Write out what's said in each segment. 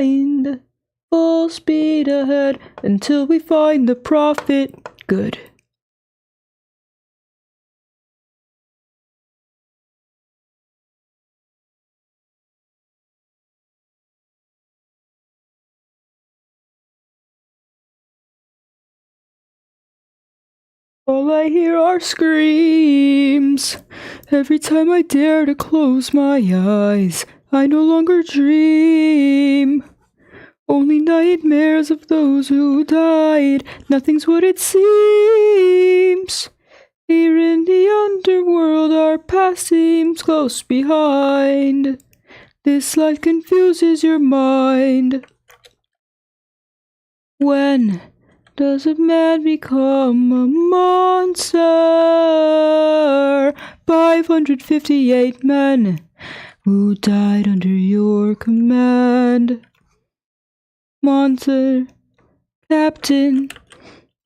behind. Full speed ahead until we find the profit. Good. All I hear are screams. Every time I dare to close my eyes, I no longer dream. Only nightmares of those who died. Nothing's what it seems. Here in the underworld, our past seems close behind. This life confuses your mind. When does a man become a monster? 558 men who died under your command. Monster, Captain,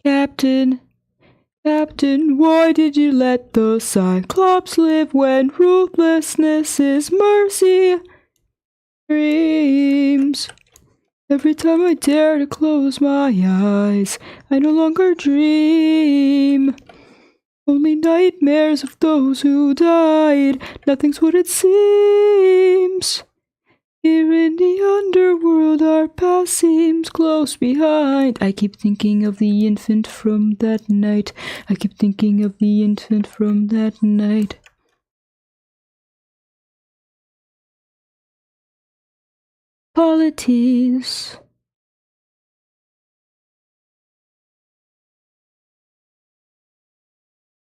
Captain, Captain, why did you let the Cyclops live when ruthlessness is mercy? Dreams. Every time I dare to close my eyes, I no longer dream. Only nightmares of those who died. Nothing's what it seems. Here in the underworld, our past seems close behind. I keep thinking of the infant from that night. I keep thinking of the infant from that night. Polities.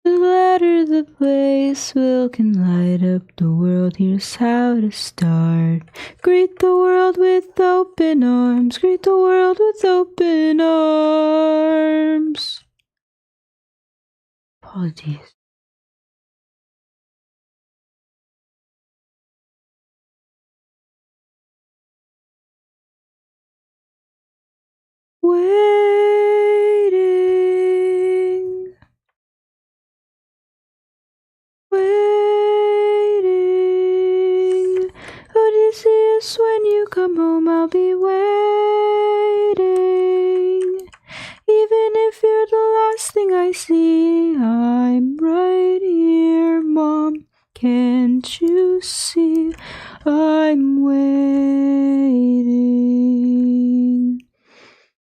The ladder, the place, will can light up the world. Here's how to start. Greet the world with open arms. Greet the world with open arms. Apologies. Waiting. Waiting. Odysseus, when you come home, I'll be waiting. Even if you're the last thing I see, I'm right here, Mom. Can't you see? I'm waiting.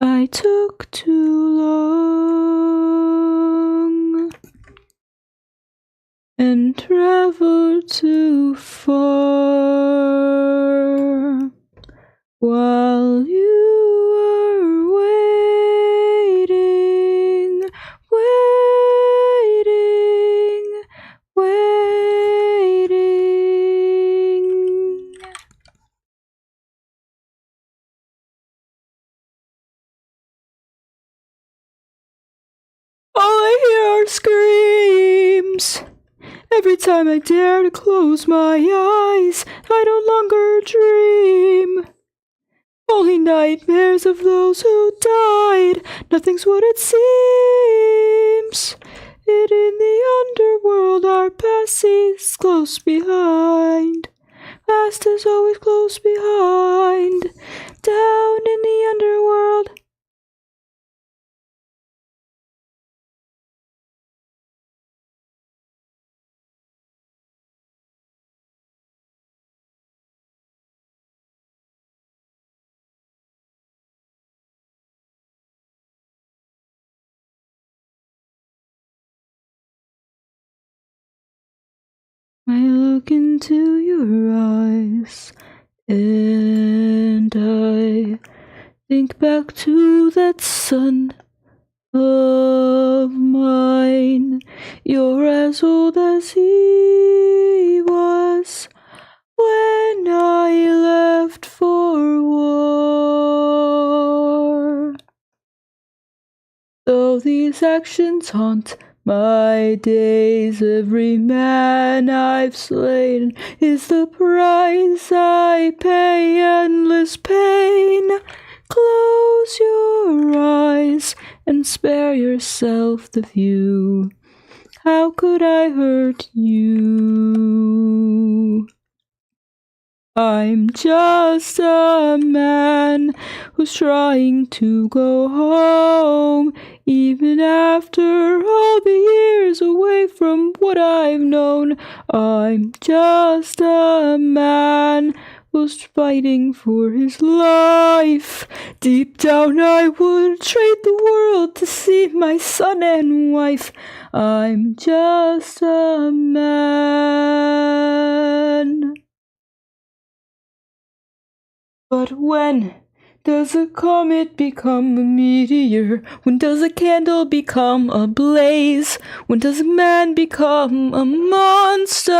I took too long and traveled too far while you were waiting, waiting, waiting. All I hear are screams. Every time I dare to close my eyes, I no longer dream. Only nightmares of those who died. Nothing's what it seems. It in the underworld, our past is close behind. Past is always close behind. Down in the underworld. I look into your eyes, and I think back to that son of mine. You're as old as he was when I left for war. Though these actions haunt my days, every man I've slain is the price I pay. Endless pain. Close your eyes and spare yourself the view. How could I hurt you? I'm just a man who's trying to go home, even after all the years away from what I've known. I'm just a man who's fighting for his life. Deep down I would trade the world to see my son and wife. I'm just a man. But when does a comet become a meteor? When does a candle become a blaze? When does a man become a monster?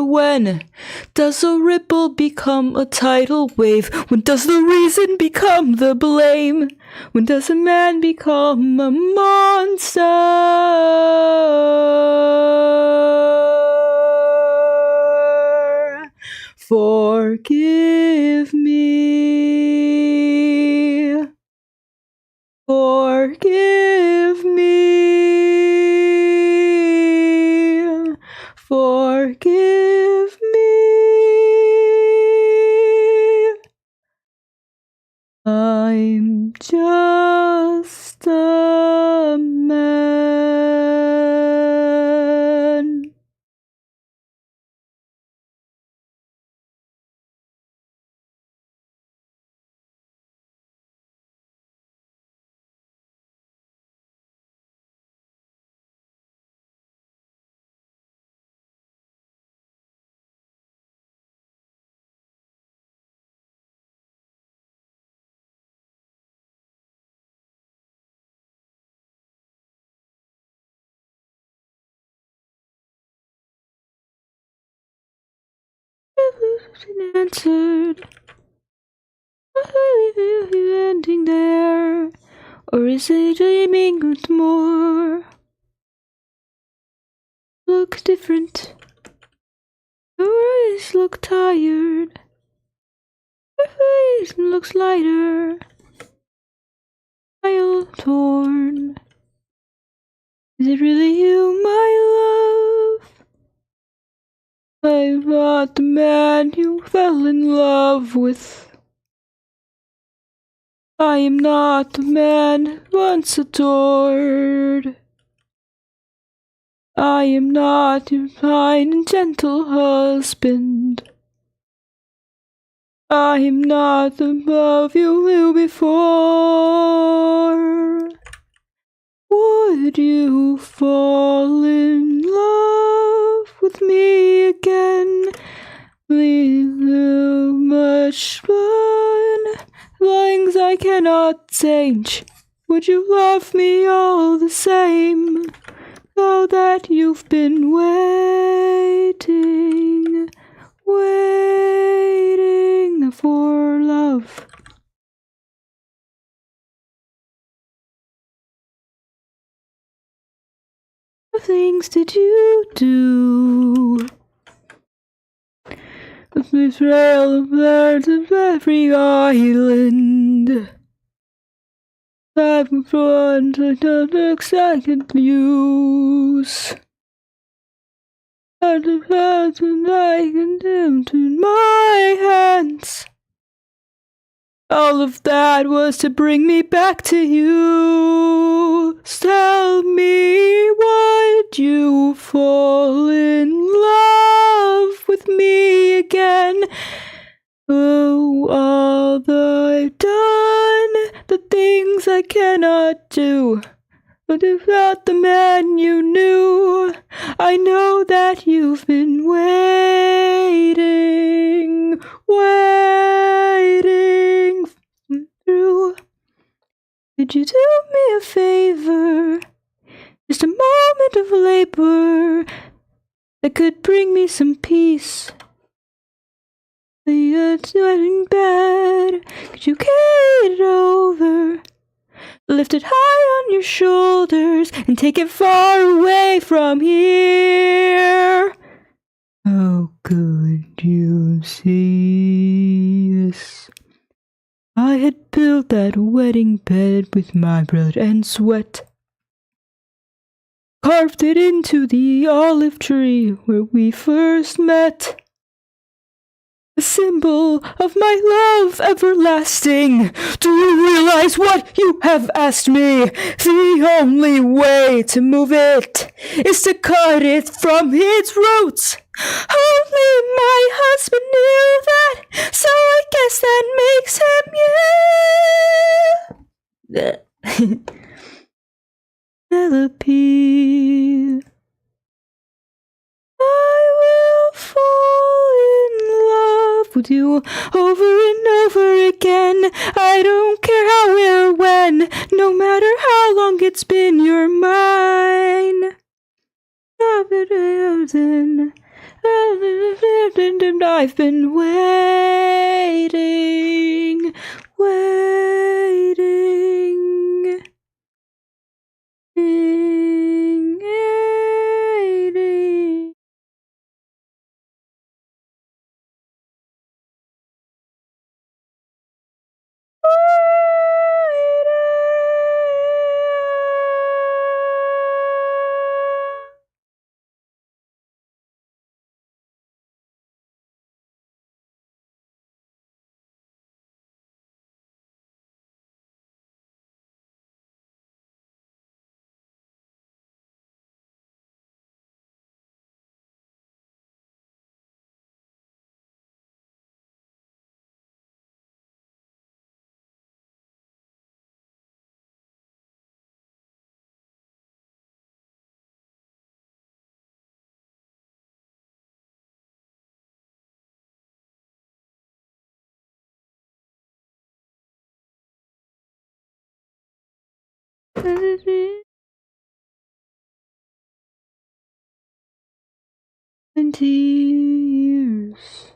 When does a ripple become a tidal wave? When does the reason become the blame? When does a man become a monster? Forgive me. Forgive me. Forgive me. I'm just a man. Answered. Will I leave you ending there? Or is it dreaming with more? Look different. Your eyes look tired. Your face looks lighter. Smile torn. Is it really you, my love? I'm not the man you fell in love with. I am not the man once adored. I am not your kind and gentle husband. I am not the love you knew before. Would you fall in love with me again? Leave much fun, things I cannot change. Would you love me all the same? Now that you've been waiting for love. What things did you do? The trail of birds of every island. I've run to excited views. And the birds and I condemned to my hands. All of that was to bring me back to you. Tell me, would you fall in love with me again? Oh, all I've done, the things I cannot do. But if not the man you knew, I know that you've been waiting through. Could you do me a favor? Just a moment of labor that could bring me some peace. The wedding bed, could you carry it over? Lift it high on your shoulders and take it far away from here. How could you see this? I had built that wedding bed with my blood and sweat. Carved it into the olive tree where we first met. a symbol of my love everlasting. Do you realize what you have asked me? The only way to move it is to cut it from its roots. Only my husband knew that, so I guess that makes him you. Penelope, I will fall in love with you over and over again. I don't care how or when, no matter how long it's been, you're mine. I've been waiting, waiting. Years.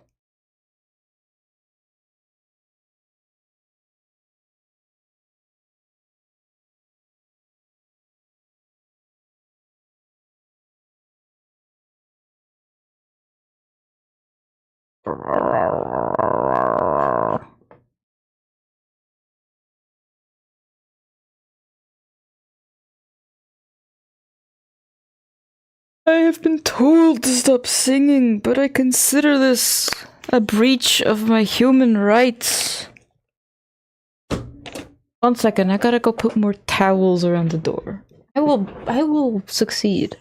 I have been told to stop singing, but I consider this a breach of my human rights. 1 second, I gotta go put more towels around the door. I will succeed.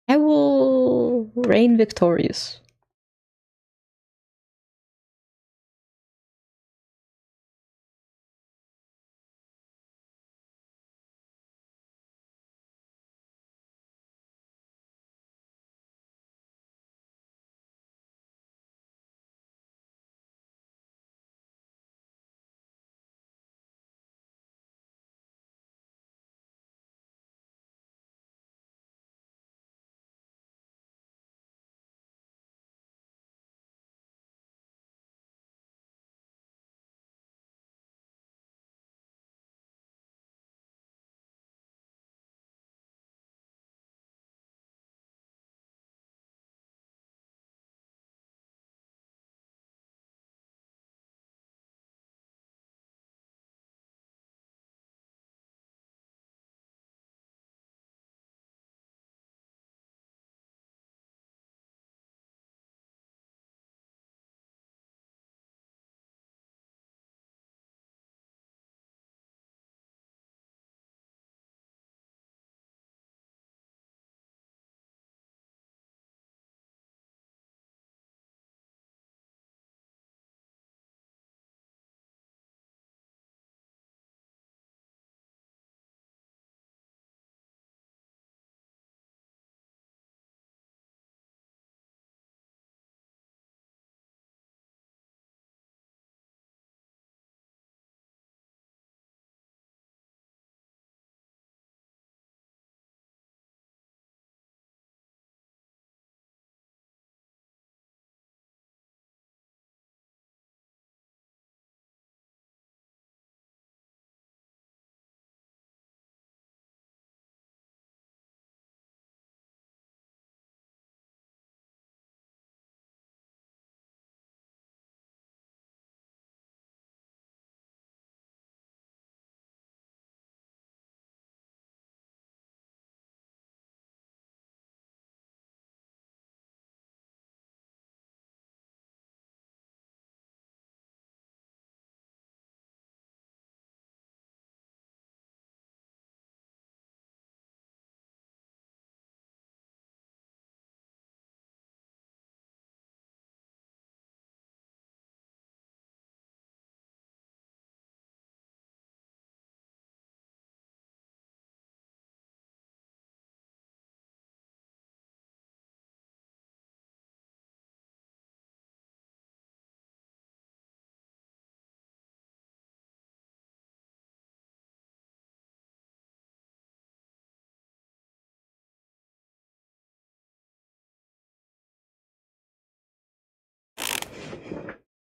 I will reign victorious.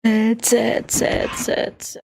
Sad.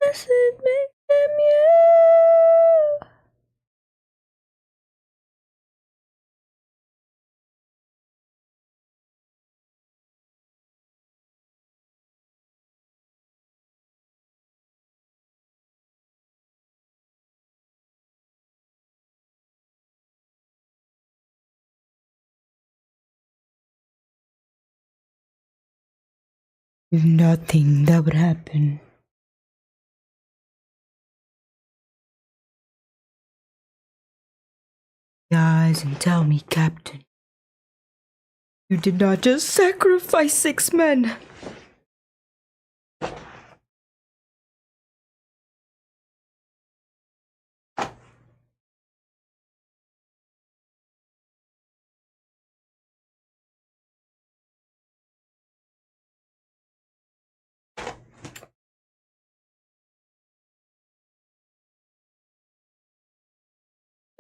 This it make them you. If nothing that would happen. Eyes and tell me, Captain, you did not just sacrifice 6 men.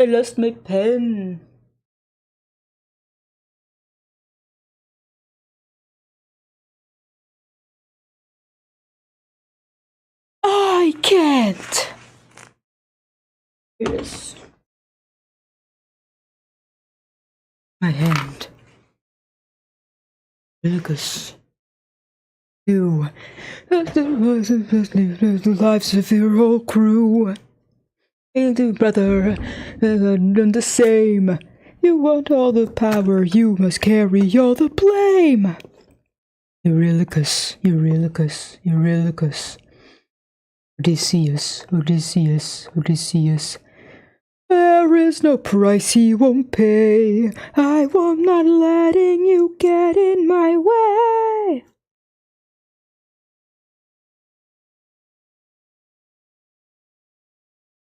I lost my pen. I can't. Yes. My hand. Lucas. You. The lives of your whole crew. And brother, and the same. You want all the power, you must carry all the blame. Eurylochus. Odysseus. There is no price he won't pay. I'm not letting you get in my way.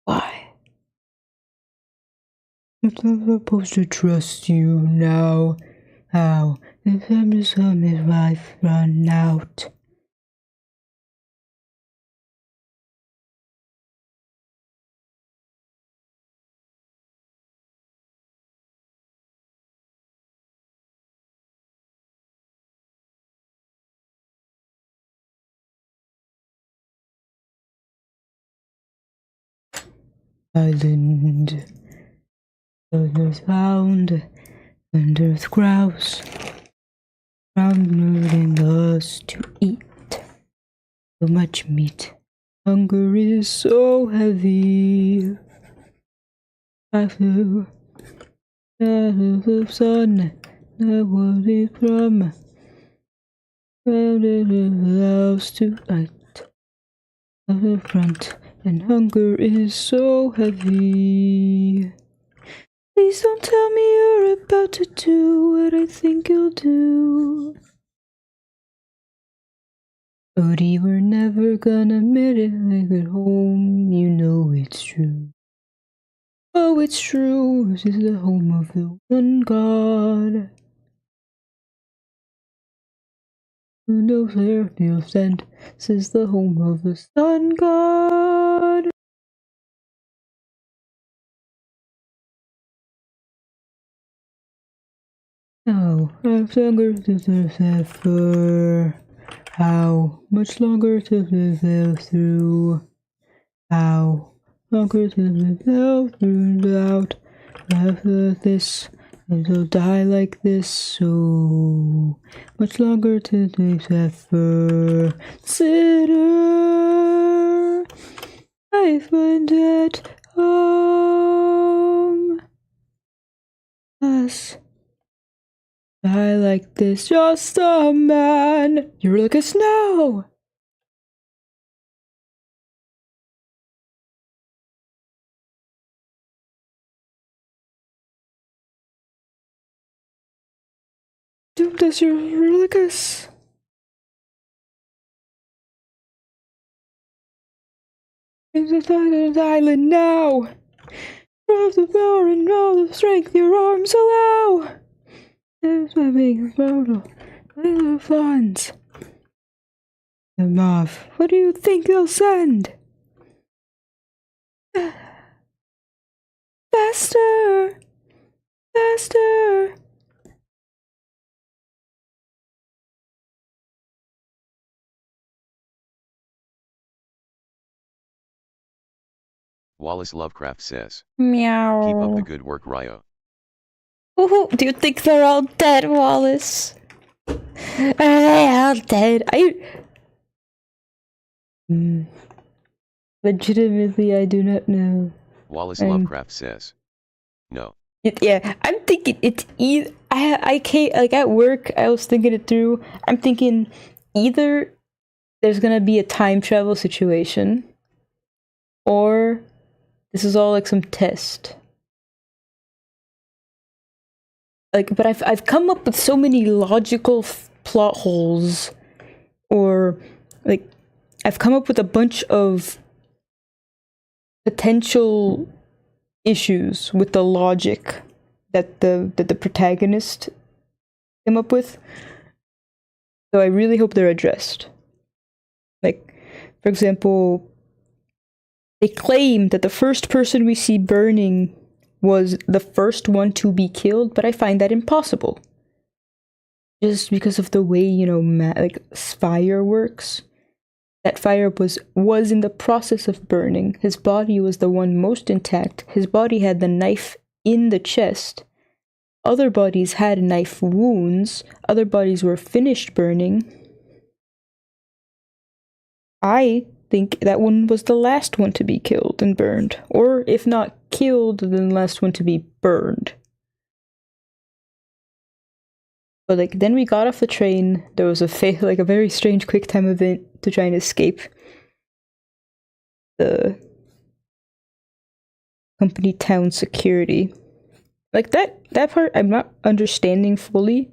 Why? I'm not supposed to trust you now. How? The family's home is life run out. Island. Earth found, and earth grouse. Round moving us to eat. So much meat. Hunger is so heavy. I flew out of the sun. That was it from. Found it house to eat. At the front, and hunger is so heavy. Please don't tell me you're about to do what I think you'll do. Odie, we're never gonna admit it like at home. You know it's true. Oh, it's true. This is the home of the one God. Who knows where you'll send? This is the home of the sun God. Now, I've longer to live ever. How much longer to live through? How longer to live throughout after this? It'll die like this, so much longer to suffer. Consider I find it home. Us die like this, just a man. You're like a snow. Doomed as Eurylicus. The island now. Of the power and all the strength your arms allow. There's my big photo. Little funds. Them off. What do you think they'll send? Faster! Faster! Wallace Lovecraft says, Meow. keep up the good work, querrieoh. Ooh, do you think they're all dead, Wallace? Are they all dead? Legitimately, I do not know. Wallace Lovecraft says, no. Yeah, I'm thinking it's either. I can't, like, at work, I was thinking it through. I'm thinking either there's gonna be a time travel situation, or this is all like some test. Like, but I've come up with so many logical plot holes, or like I've come up with a bunch of potential issues with the logic that the protagonist came up with. So I really hope they're addressed. Like, for example, they claim that the first person we see burning was the first one to be killed, but I find that impossible. Just because of the way, you know, like fire works. That fire was in the process of burning. His body was the one most intact. His body had the knife in the chest. Other bodies had knife wounds. Other bodies were finished burning. I think that one was the last one to be killed and burned. Or if not killed, then the last one to be burned. But like, then we got off the train. There was a very strange quick time event to try and escape the company town security. Like, that part I'm not understanding fully,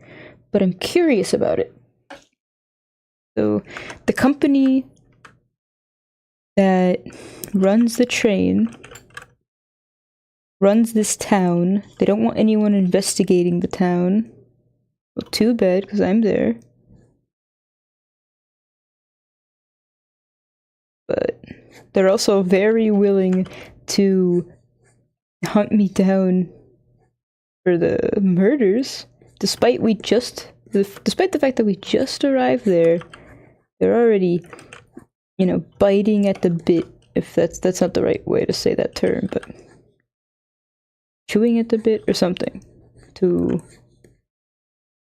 but I'm curious about it. So the company that runs the train runs this town. They don't want anyone investigating the town. Well, too bad, because I'm there. But they're also very willing to hunt me down for the murders, despite the fact that we just arrived there. They're already, you know, biting at the bit, if that's not the right way to say that term, but chewing at the bit or something to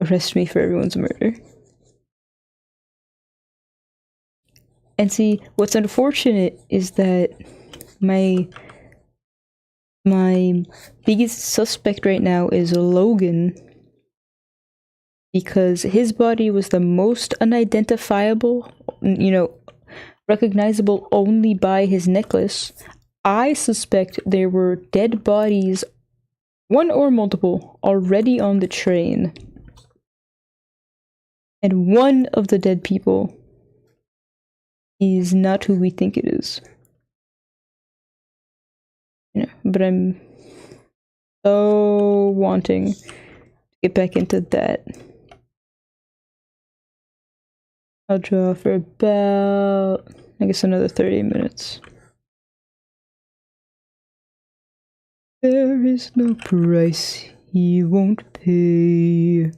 arrest me for everyone's murder. And see, what's unfortunate is that my biggest suspect right now is Logan, because his body was the most unidentifiable, you know, recognizable only by his necklace. I suspect there were dead bodies, one or multiple, already on the train. And one of the dead people is not who we think it is. You know, but I'm so wanting to get back into that. I'll draw for about, I guess, another 30 minutes. There is no price he won't pay.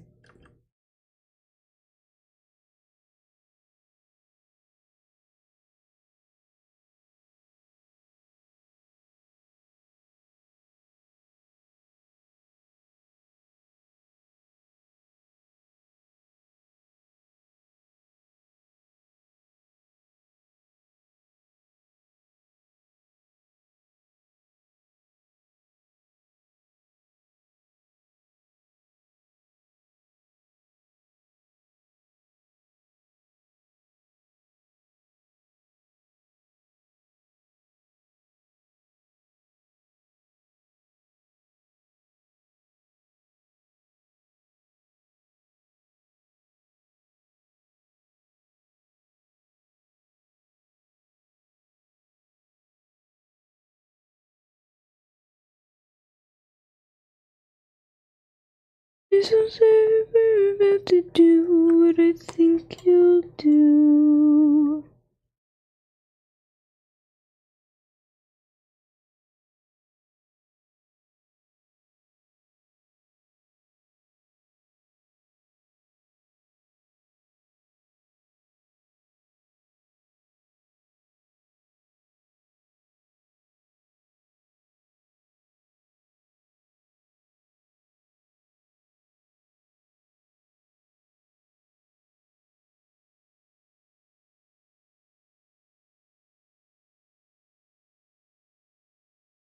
It's so safe, we're about to do what I think you'll do.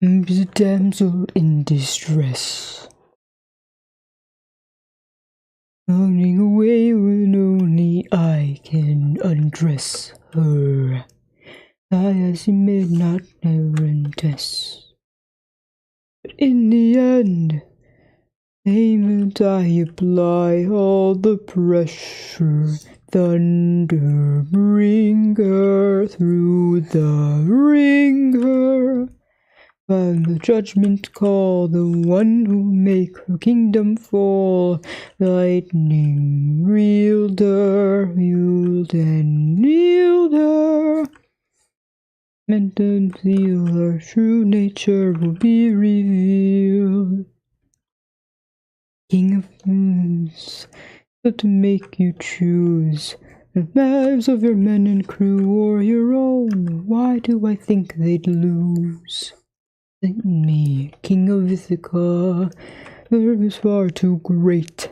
The damsel in distress, running away when only I can undress her. I see midnight never undress. But in the end, payment I apply all the pressure. Thunder, bring her through the ringer. And the judgment call, the one who make her kingdom fall. Lightning wielder, wield and wield her. Meant to seal her true nature will be revealed. King of Moons, but to make you choose the lives of your men and crew or your own. Why do I think they'd lose? Me, King of Ithaca, is far too great.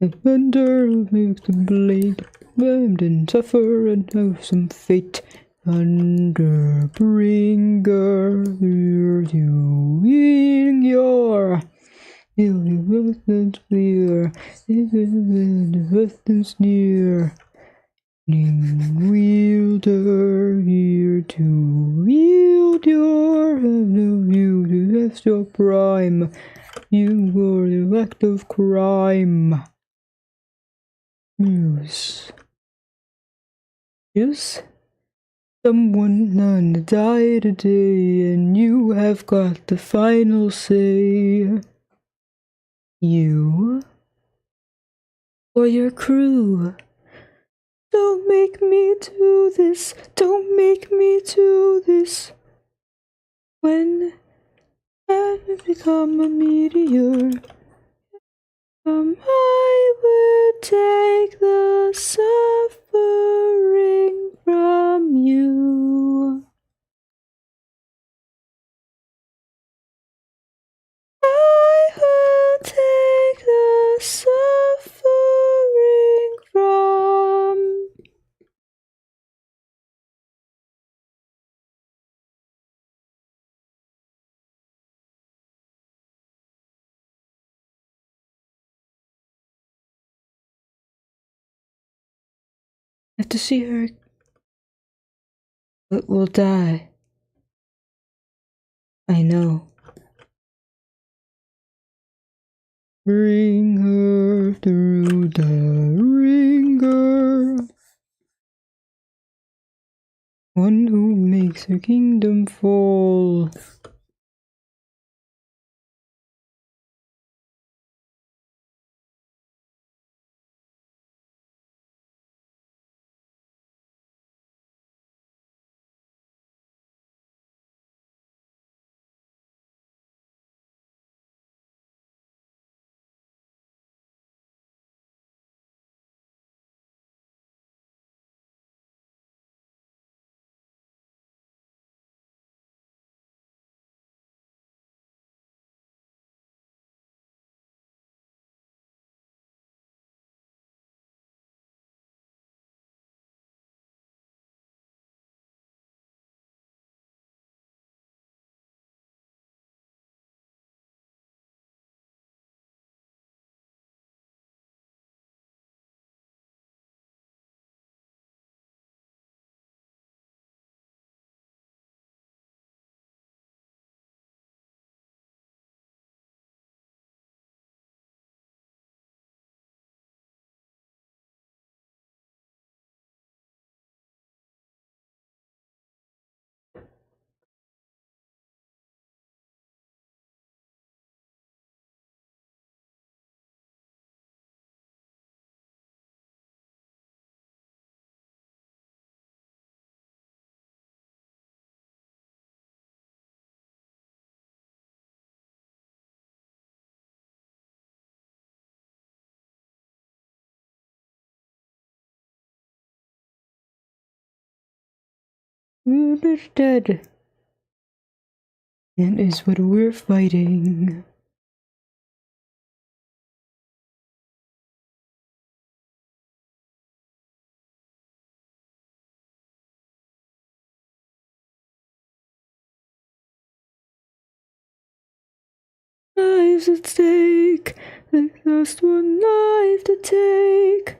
The thunder makes the blade bend and suffer and have some fate. Thunder bringer, you're doing your feel the westlands clear, the westlands near. Wielder, here to wield your you to test your prime. You were the act of crime. Yes. Yes? Someone gonna die today, and you have got the final say. You or your crew. Don't make me do this, don't make me do this. When I become a meteor, I would take the suffering from you. I will take the suffering from have to see her, but will die. I know. Bring her through the ringer. One who makes her kingdom fall. Moon is dead. That is what we're fighting. Lives at stake. There's just one life to take.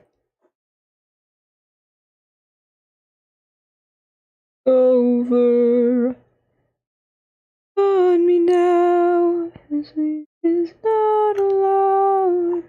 Over on me now. This is not allowed.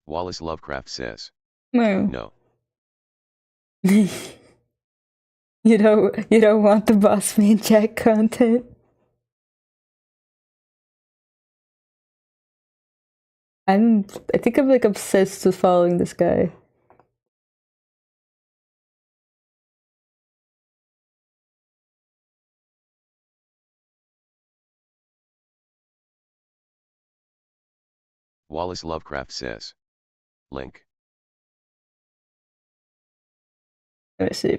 Wallace Lovecraft says. No. No. You don't want the Boss Man Jack content. I think I'm like obsessed with following this guy. Wallace Lovecraft says. Link. Let me see.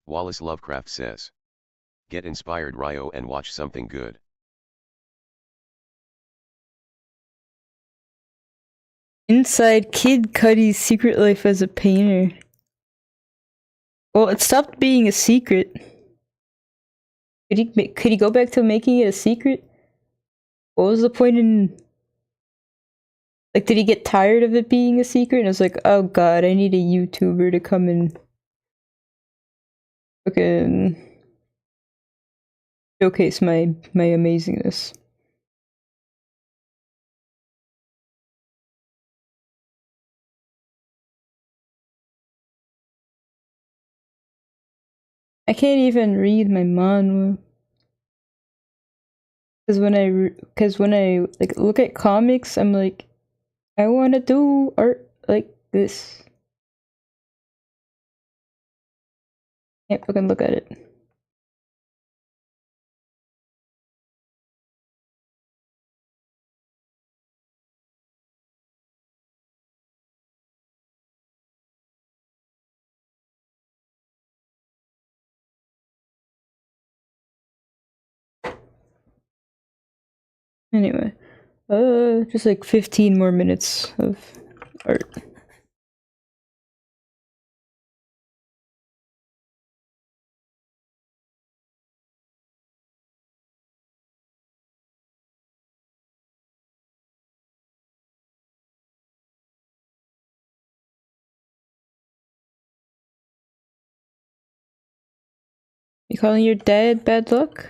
Wallace Lovecraft says. Get inspired, Ryo, and watch something good. Inside Kid Cudi's secret life as a painter. Well, it stopped being a secret. Could he go back to making it a secret? What was the point in... Like, did he get tired of it being a secret? And it was like, oh god, I need a YouTuber to come and... fucking... showcase my amazingness. I can't even read my manhwa. Because when I like look at comics, I'm like, I want to do art like this. Can't fucking look at it. Anyway, just like 15 more minutes of art. You calling your dad bad luck?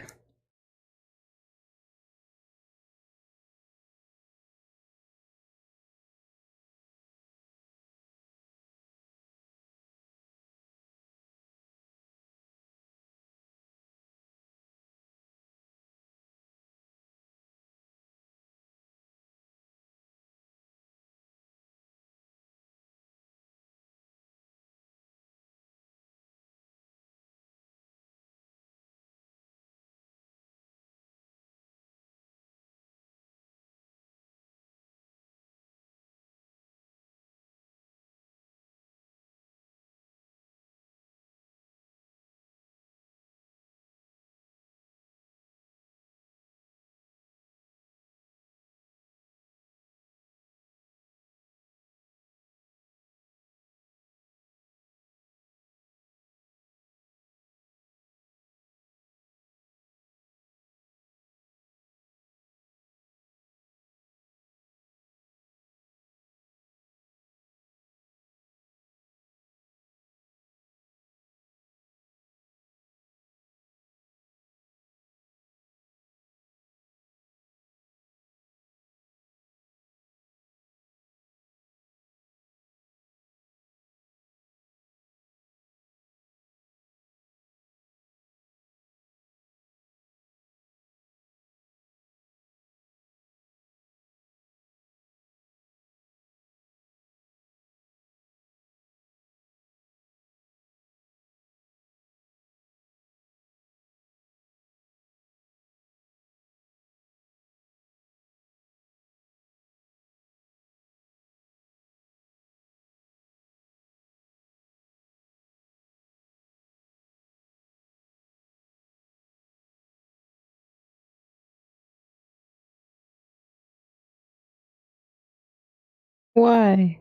Why?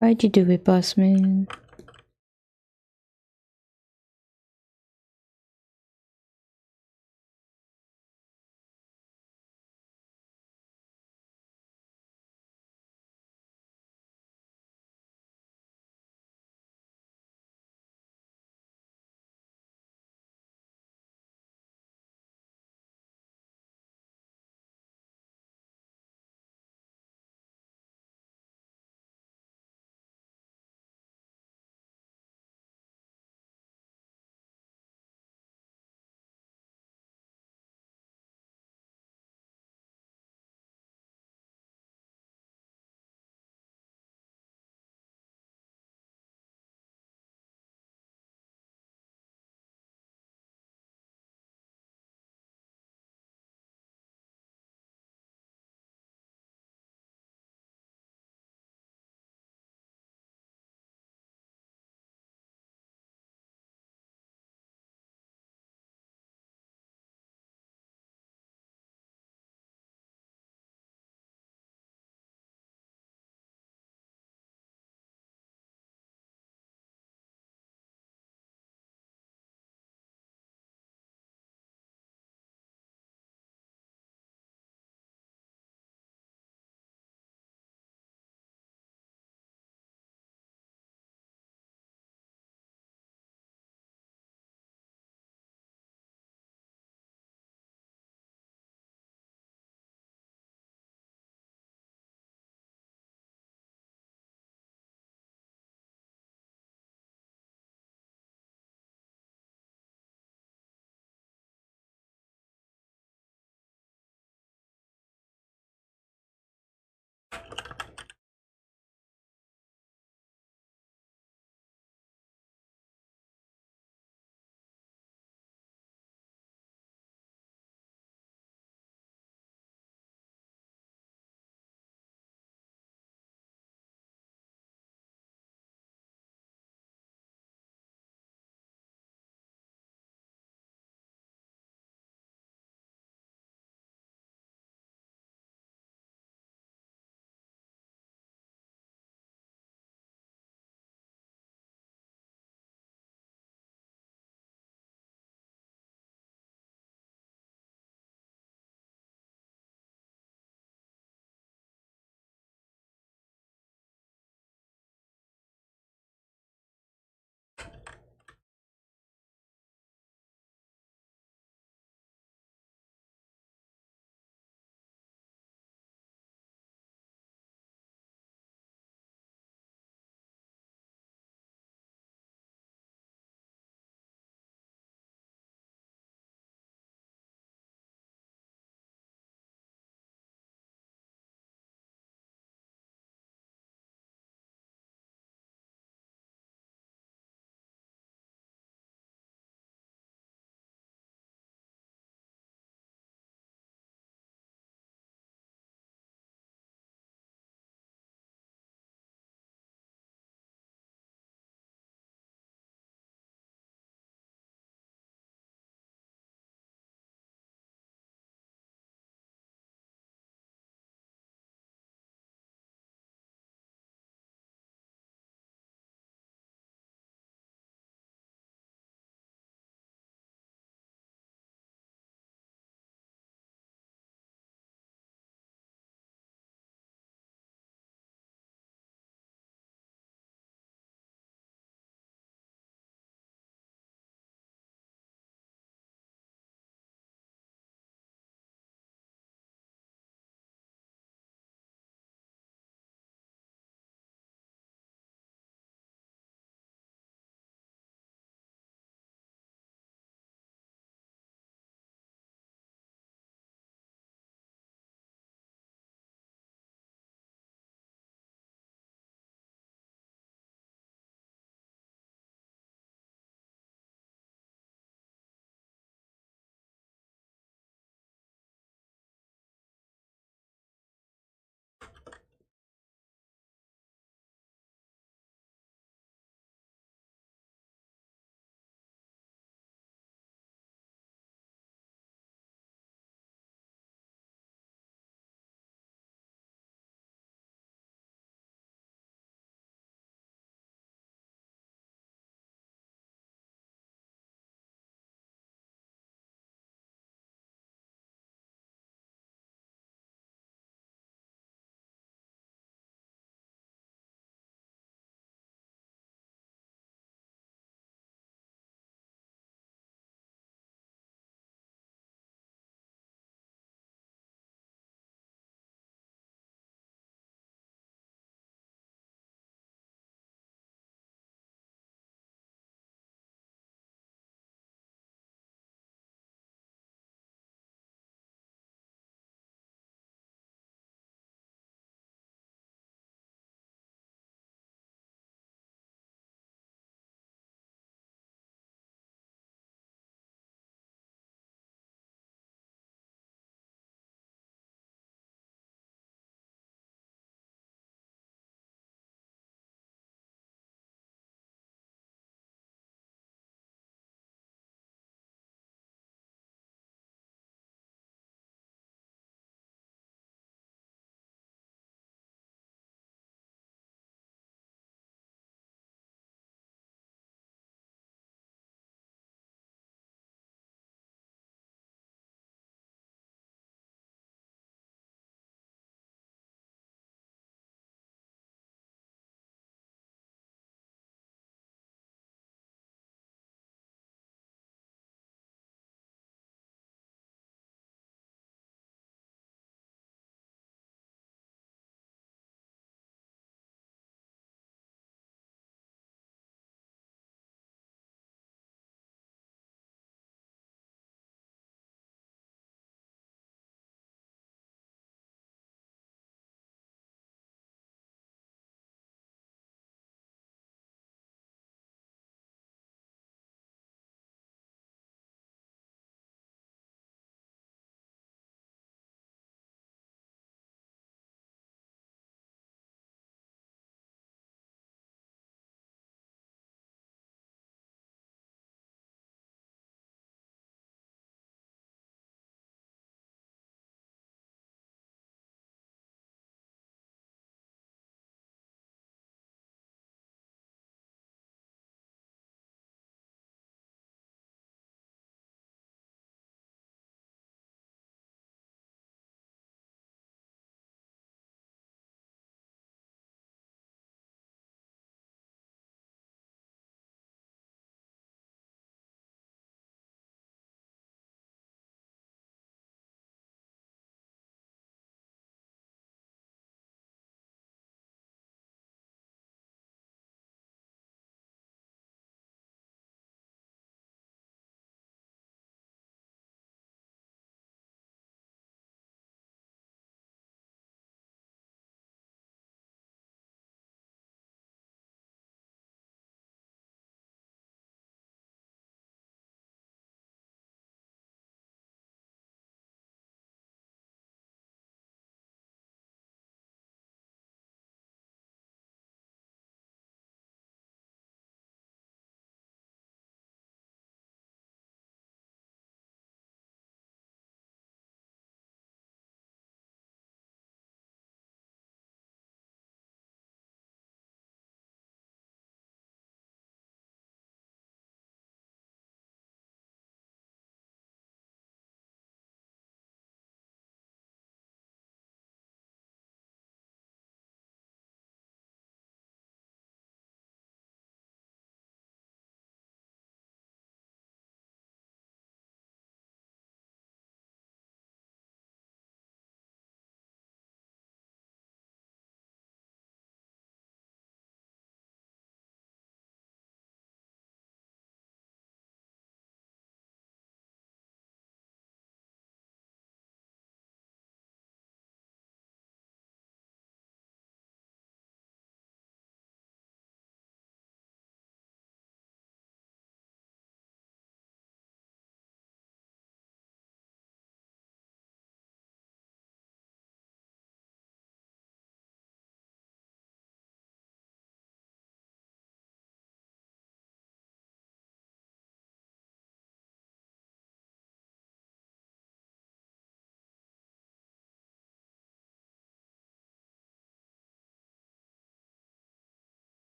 Why'd you do it, boss man?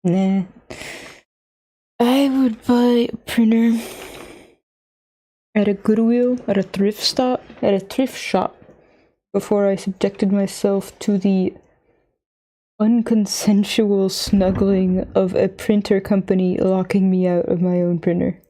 Nah. I would buy a printer at a Goodwill, at a thrift shop, before I subjected myself to the unconsensual snuggling of a printer company locking me out of my own printer.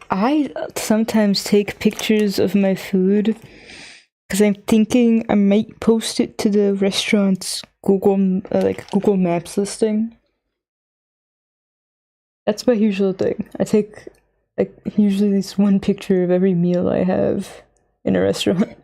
I sometimes take pictures of my food because I'm thinking I might post it to the restaurant's Google Maps listing. That's my usual thing. I take like usually at least one picture of every meal I have in a restaurant.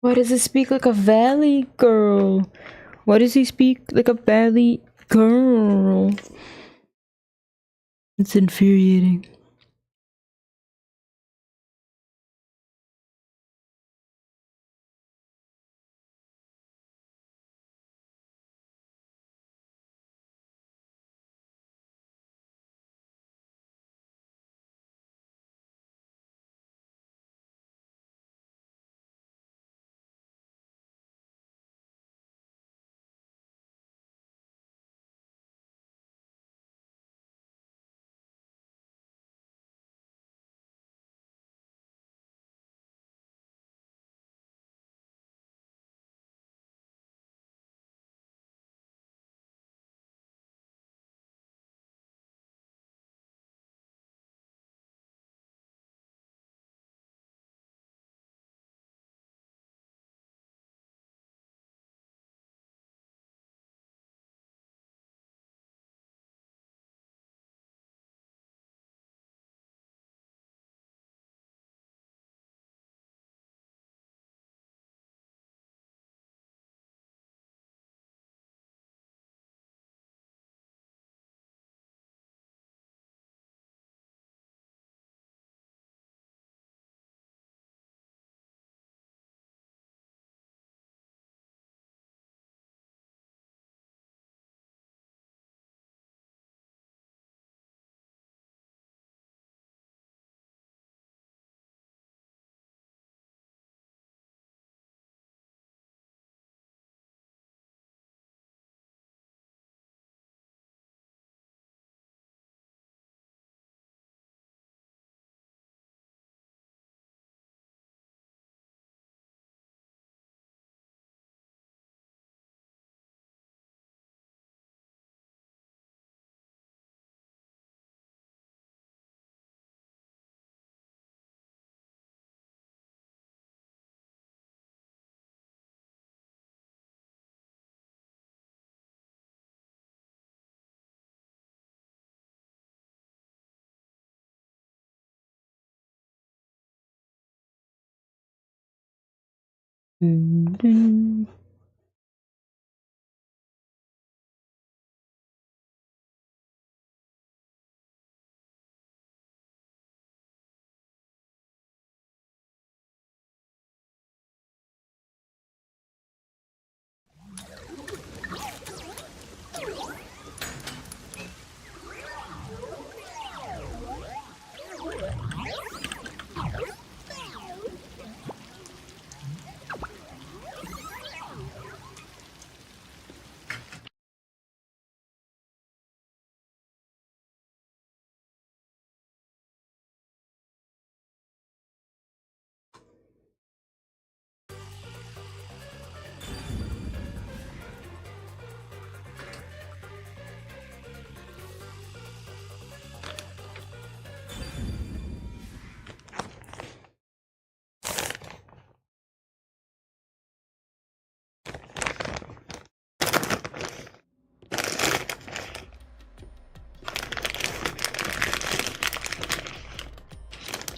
Why does he speak like a valley girl? Why does he speak like a valley girl? It's infuriating.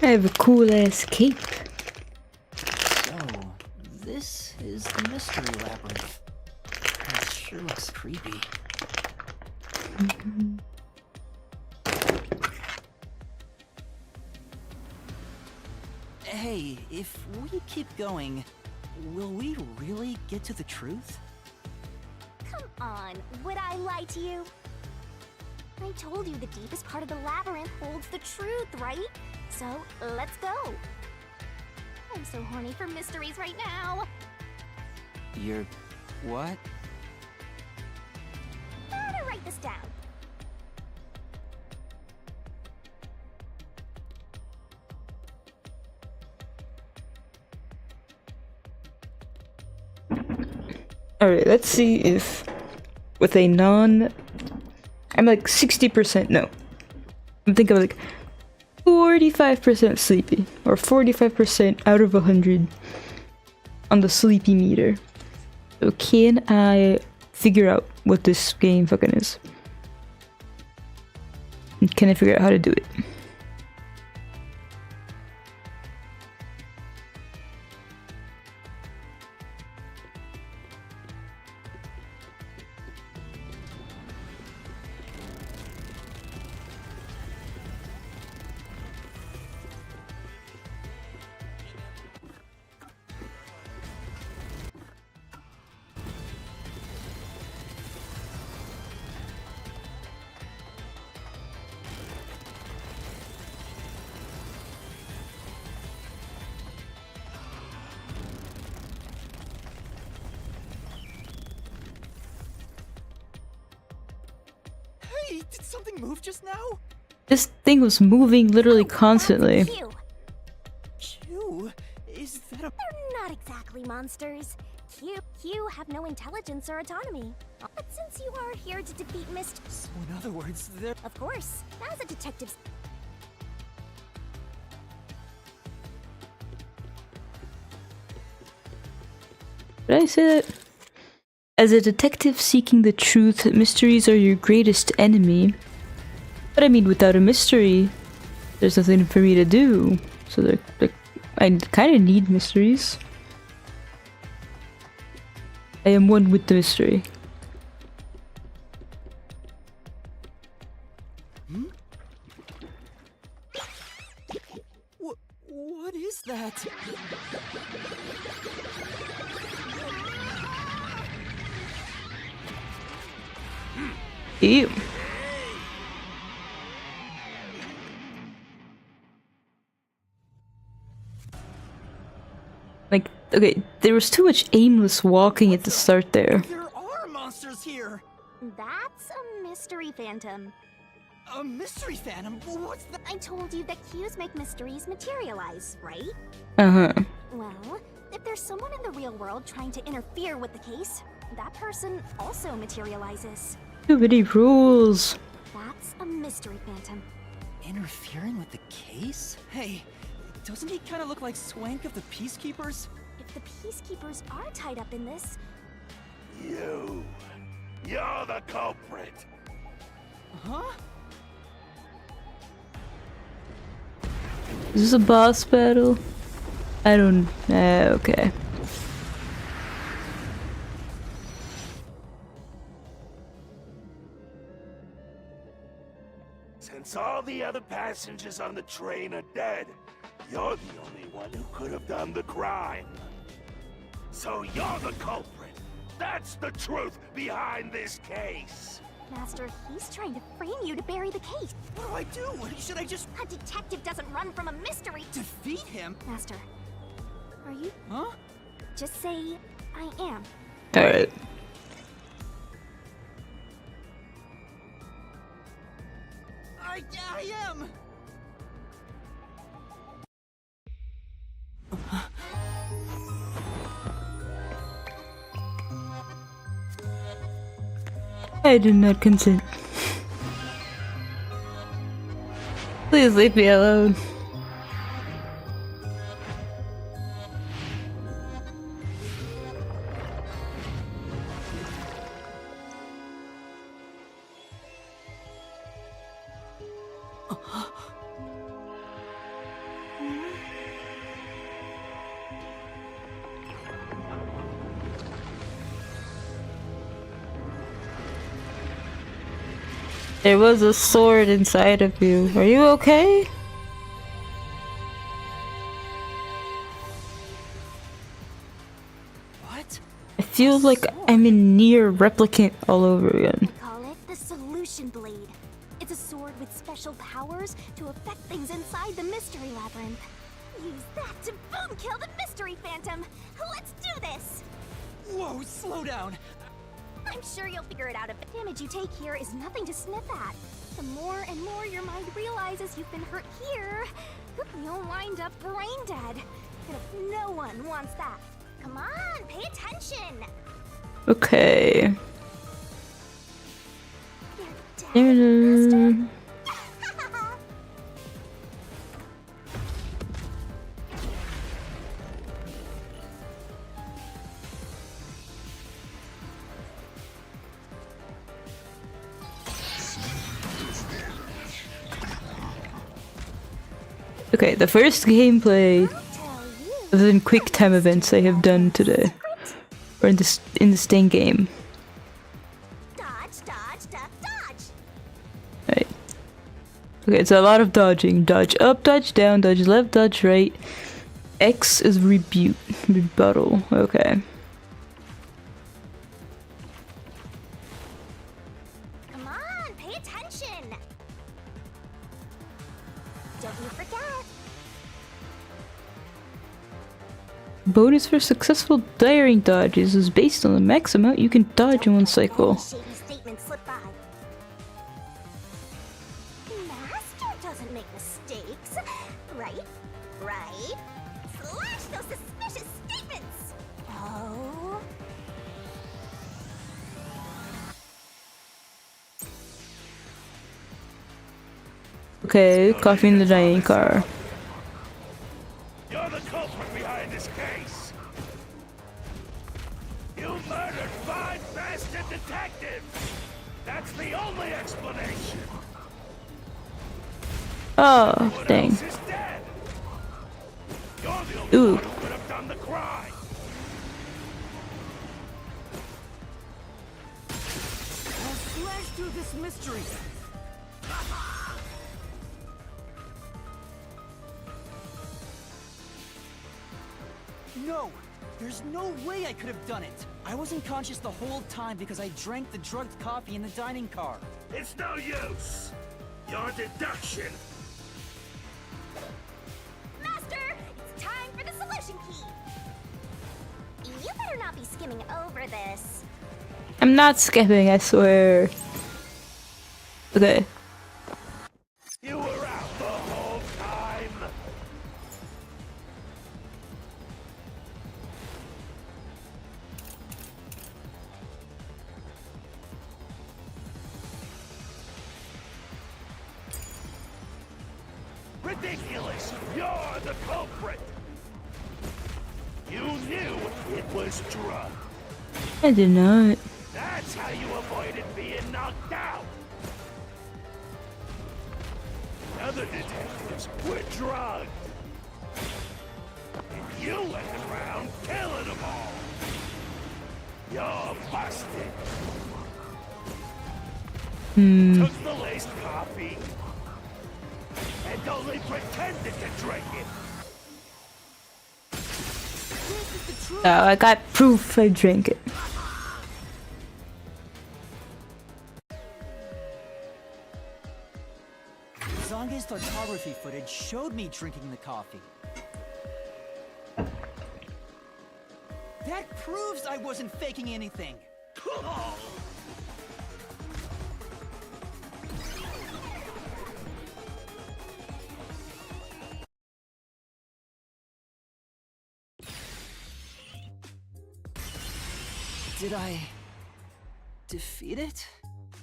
I have a cool ass cape. So, this is the mystery labyrinth. It sure looks creepy. Hey, if we keep going, will we really get to the truth? Come on, would I lie to you? I told you the deepest part of the labyrinth holds the truth, right? So, let's go. I'm so horny for mysteries right now. You're... what? Gotta write this down. Alright, let's see if with a non... I'm like 60%, no. I think I'm like 45% sleepy, or 45% out of 100 on the sleepy meter. So can I figure out what this game fucking is? And can I figure out how to do it? Hey, did something move just now? This thing was moving literally constantly. That's Q. Q? Is that a... They're not exactly monsters. Q have no intelligence or autonomy. But since you are here to defeat Mist, So in other words, they're... of course, as a detective. Did I say that? As a detective seeking the truth, mysteries are your greatest enemy. But I mean, without a mystery, there's nothing for me to do. So I kind of need mysteries. I am one with the mystery. What is that? Ew. Like, okay, there was too much aimless walking at the start there. There are monsters here! That's a mystery phantom. A mystery phantom? What's that? I told you that Qs make mysteries materialize, right? Uh-huh. Well, if there's someone in the real world trying to interfere with the case, that person also materializes. Too many rules. That's a mystery phantom. Interfering with the case? Hey, doesn't he kind of look like Swank of the Peacekeepers? If the peacekeepers are tied up in this, You're the culprit. Huh? Is this a boss battle? I don't... okay. Since all the other passengers on the train are dead, you're the only one who could have done the crime. So you're the culprit. That's the truth behind this case. Master, he's trying to frame you to bury the case. What do I do? Should I just A detective doesn't run from a mystery. defeat him? Master, are you? Huh? Just say, I am. Alright. I am! I do not consent. Please leave me alone. There was a sword inside of you. Are you okay? What? I feel like I'm in near replicant all over again. We call it the Solution Blade. It's a sword with special powers to affect things inside the Mystery Labyrinth. Use that to boom kill the Mystery Phantom. Let's do this! Whoa, slow down! I'm sure you'll figure it out. The damage you take here is nothing to sniff at. The more and more your mind realizes you've been hurt here, you'll wind up brain dead. And no one wants that. Come on, pay attention! Okay. You're dead, Master. Okay, the first gameplay I'll tell you. other than quick time events I have done today. Or in this dang game. Dodge, dodge, duck, dodge. Right. Okay, it's a lot of dodging. Dodge up, dodge down, dodge left, dodge right. X is rebuttal. Okay. Come on, pay attention. Don't you forget. Bonus for successful daring dodges is based on the max amount you can dodge in one cycle. Shady statement slip by. Master doesn't make mistakes, right? Right? Slash those suspicious statements! Oh... Okay, coffee in the dining car. You're the culprit behind this case. You murdered 5 bastard detectives. That's the only explanation. Oh, What dang. else is dead? You're the only Ooh. one who could have done the crime. I'll slash through this mystery. No! There's no way I could have done it! I wasn't conscious the whole time because I drank the drugged coffee in the dining car. It's no use. Your deduction. Master, it's time for the solution key! You better not be skimming over this. I'm not skipping, I swear. Okay. You were out the whole time. Ridiculous! You're the culprit! You knew it was drugged. I did not. That's how you avoided being knocked out! Other detectives were drugged. And you went around killing them all. You're busted. Took the laced coffee and only pretended to drink it. This is the truth! Oh, I got proof I drank it. Zange's photography footage showed me drinking the coffee. That proves I wasn't faking anything! Did I... defeat it?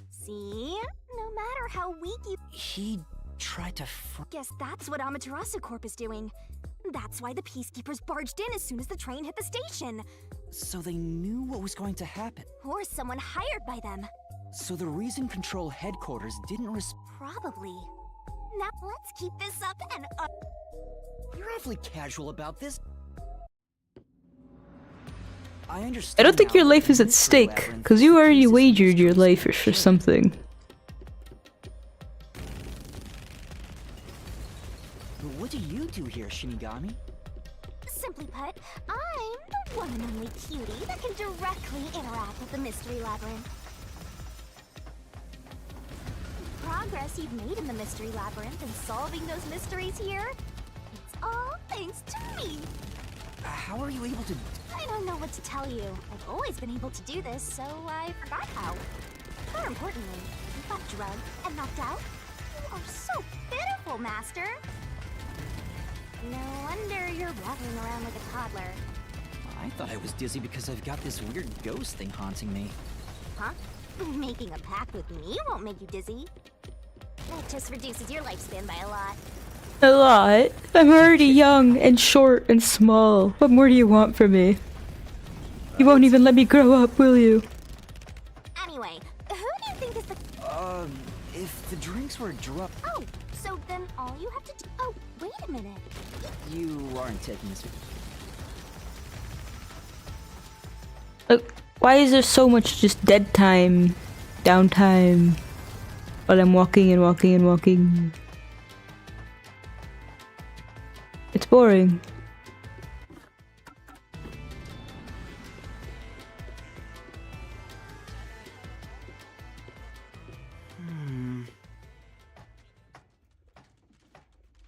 See? No matter how weak you... He tried to Guess that's what Amaterasu Corp is doing. That's why the Peacekeepers barged in as soon as the train hit the station. So they knew what was going to happen. Or someone hired by them. So the Reason Control headquarters didn't Probably. Now let's keep this up and You're awfully casual about this. I I understand. don't think now your that life the is at mystery stake, labyrinth because is you the already pieces wagered your mystery life for solution. something. But what do you do here, Shinigami? simply put, I'm the one and only cutie that can directly interact with the Mystery Labyrinth. Progress you've made in the Mystery Labyrinth and solving those mysteries here, it's all thanks to me. How are you able to... I don't know what to tell you. I've always been able to do this, so I forgot how. More importantly, you got drugged and knocked out. You are so pitiful, Master. No wonder you're rattling around like a toddler. I thought I was dizzy because I've got this weird ghost thing haunting me. Huh? Making a pact with me won't make you dizzy. That just reduces your lifespan by a lot. A lot? I'm already young and short and small. What more do you want from me? You won't even let me grow up, will you? Anyway, who do you think is the... If the drinks were drugged... Oh, so then all you have to do... Oh, wait a minute. You aren't taking this... Look, why is there so much just dead time, downtime, while I'm walking and walking and walking? It's boring.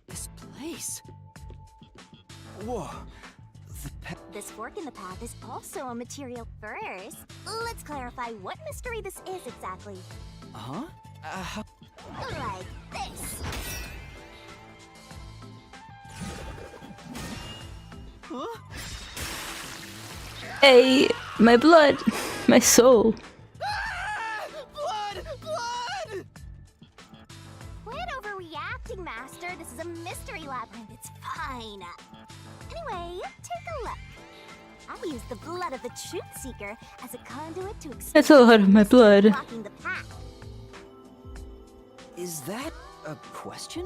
This place... Whoa. This fork in the path is also a material. First, let's clarify what mystery this is exactly. Huh? Like this. Hey, my blood, my soul. Blood! Blood! Quit overreacting, Master. This is a mystery labyrinth. It's fine. Anyway, take a look. I'll use the blood of the Truth Seeker as a conduit to expose That's a lot of my blood. blocking the path. Is that a question?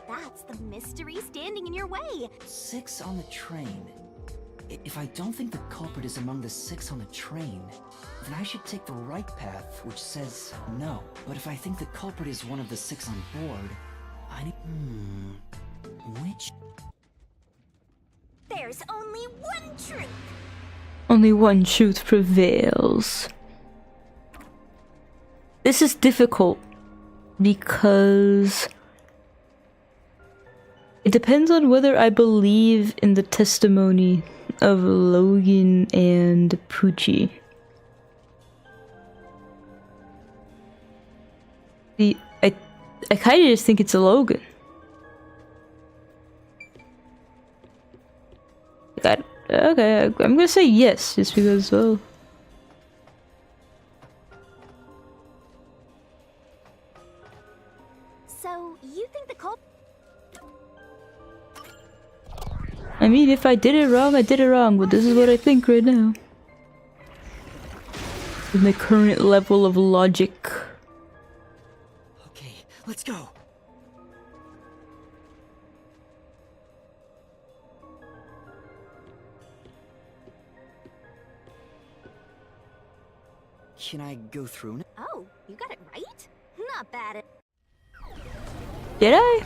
That's the mystery standing in your way. 6 on the train. If I don't think the culprit is among the 6 on the train, then I should take the right path, which says no. But if I think the culprit is one of the 6 on board, I need... Which... There's only one truth. Only one truth prevails. This is difficult because it depends on whether I believe in the testimony of Logan and Poochie. I kind of just think it's a Logan. Okay, I'm gonna say yes, just because, well... So, you think the culprit... I mean, if I did it wrong, I did it wrong, but this is what I think right now. With my current level of logic. Okay, let's go. Can I go through now? Oh, you got it right? Not bad at... Did I?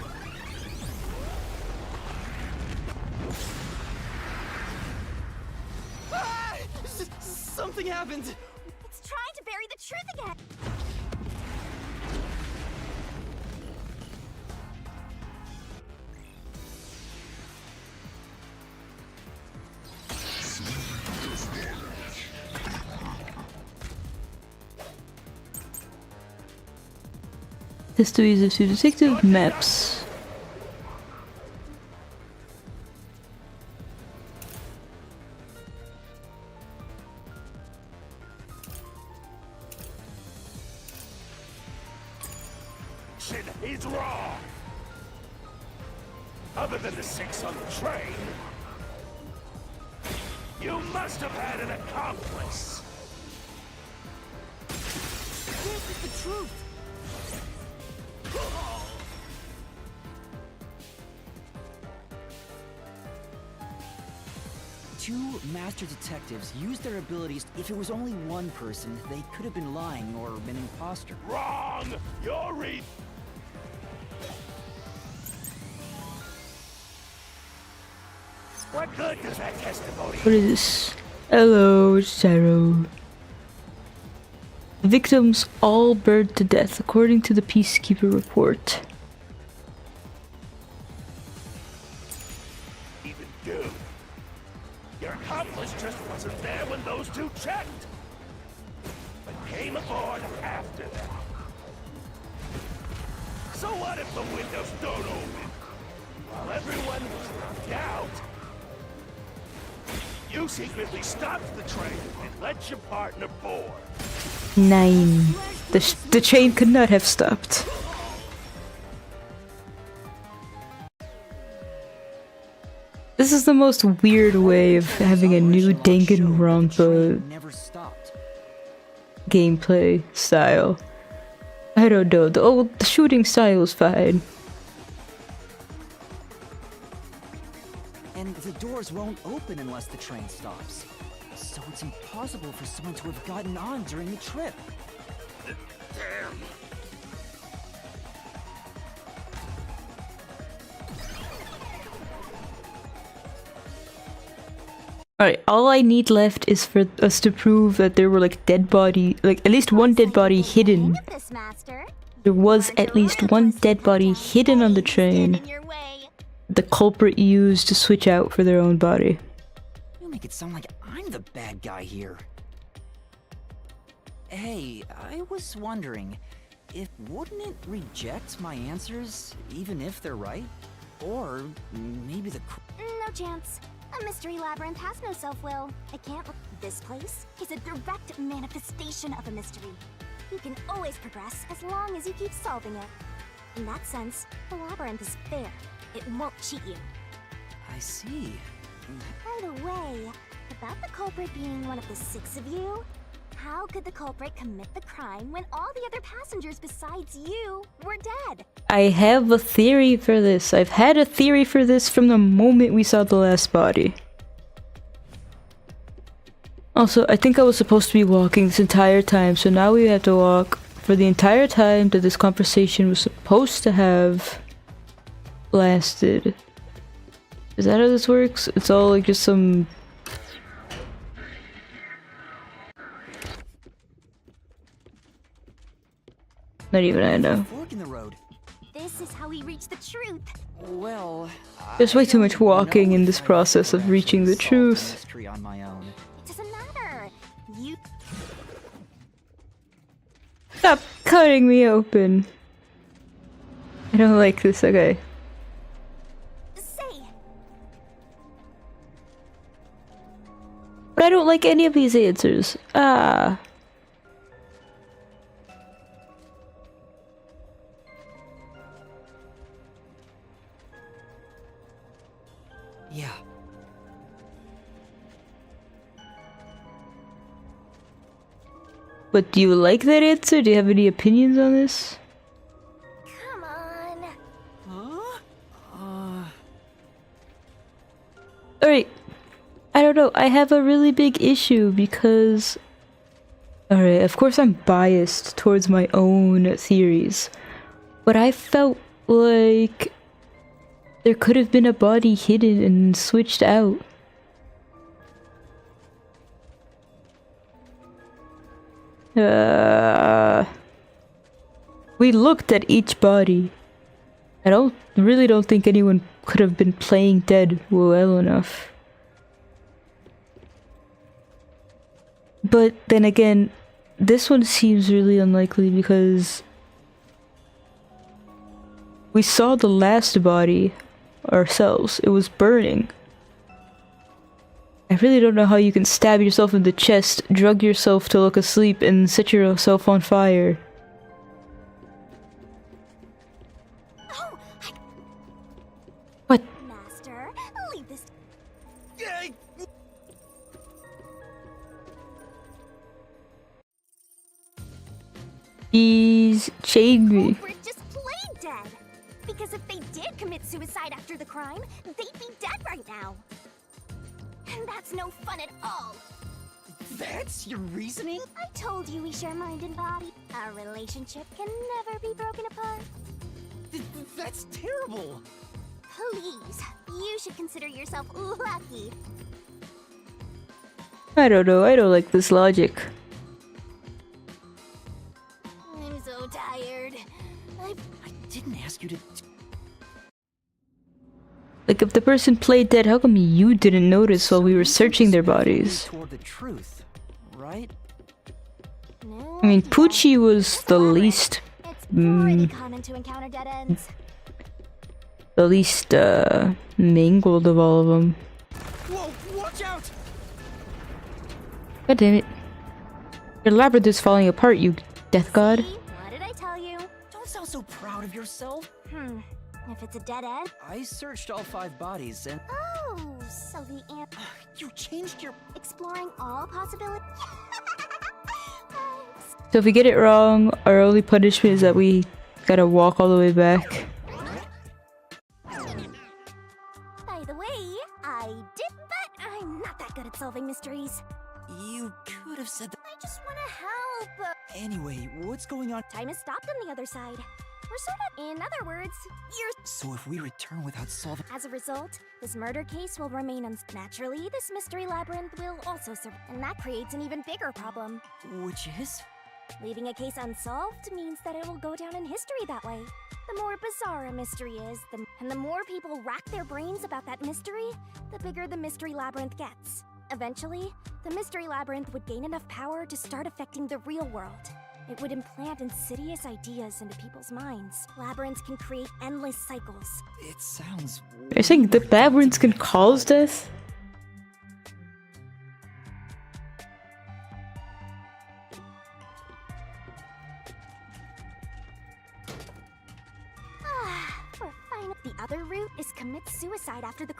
Ah! Something happened! It's trying to bury the truth again. Histories of two detective maps. Shit is wrong. Other than the 6 on the train, you must have had an accomplice. This is the truth! Two master detectives used their abilities. If it was only one person, they could have been lying or an imposter. Wrong! You're What good does that testimony? What is this? Hello, Sarah. The victims all burned to death, according to the Peacekeeper report. Even do? Your accomplice just wasn't there when those two checked, but came aboard after them. So what if the windows don't open? While everyone was knocked out, you secretly stopped the train and let your partner board. 9. The train could not have stopped. This is the most weird way of having a new Danganronpa Never stopped. gameplay style. I don't know, the shooting style is fine. And the doors won't open unless the train stops. So it's impossible for someone to have gotten on during the trip. Damn. Alright, all I need left is for us to prove that there were like at least one dead body hidden. Look at this, Master. There was at least one dead body hidden on the train. In your way. The culprit used to switch out for their own body. You make it sound like I'm the bad guy here. Hey, I was wondering, wouldn't it reject my answers, even if they're right? Or maybe No chance. A mystery labyrinth has no self-will. It can't. This place is a direct manifestation of a mystery. You can always progress as long as you keep solving it. In that sense, the labyrinth is fair. It won't cheat you. I see. By the way, about the culprit being one of the 6 of you, how could the culprit commit the crime when all the other passengers besides you were dead? I have a theory for this. I've had a theory for this from the moment we saw the last body. Also, I think I was supposed to be walking this entire time, so now we have to walk for the entire time that this conversation was supposed to have lasted. Is that how this works? It's all like just some... Not even I know. Fork in the road. This is how we reach the truth. Well, There's way too much I don't walking know in if this I'd process ever of reaching actually the solved truth. mystery on my own. It doesn't matter. You Stop cutting me open. I don't like this, okay. say. But I don't like any of these answers. Ah. Yeah. But do you like that answer? Do you have any opinions on this? Come on. Huh? Alright. I don't know. I have a really big issue because... Alright, of course I'm biased towards my own theories. But I felt like... there could have been a body hidden and switched out. We looked at each body. I really don't think anyone could have been playing dead well enough. But then again, this one seems really unlikely because we saw the last body ourselves. It was burning. I really don't know how you can stab yourself in the chest, drug yourself to look asleep, and set yourself on fire. Oh, What? Master, leave this. He's chained me. Culprit just played dead. Because if they did commit suicide after the crime, they'd be dead right now. And that's no fun at all. That's your reasoning? I told you we share mind and body. Our relationship can never be broken apart. That's terrible. Please, you should consider yourself lucky. I don't know, I don't like this logic. I'm so tired. I didn't ask you to... Like, if the person played dead, how come you didn't notice while we were searching their bodies? Toward the truth, right? No I mean, idea. Poochie was It's the alright. least... It's pretty common to encounter dead ends. the least, mangled of all of them. Whoa, watch out! God damn it. Your labyrinth is falling apart, you death god. See? What did I tell you? Don't sound so proud of yourself. If it's a dead end? I searched all 5 bodies and... Oh, so the amp You changed your... exploring all possibilities. So if we get it wrong, our only punishment is that we gotta walk all the way back. By the way, I did, but I'm not that good at solving mysteries. You could have said that... I just want to help. Anyway, what's going on? Time has stopped on the other side. We're sort of, in other words, you're... So if we return without solving... As a result, this murder case will remain naturally, this mystery labyrinth will also serve, and that creates an even bigger problem. Which is? Leaving a case unsolved means that it will go down in history that way. The more bizarre a mystery is, and the more people rack their brains about that mystery, the bigger the mystery labyrinth gets. Eventually, the mystery labyrinth would gain enough power to start affecting the real world. It would implant insidious ideas into people's minds. Labyrinths can create endless cycles. It sounds... You're saying the labyrinths can cause death? other route is commit suicide after the.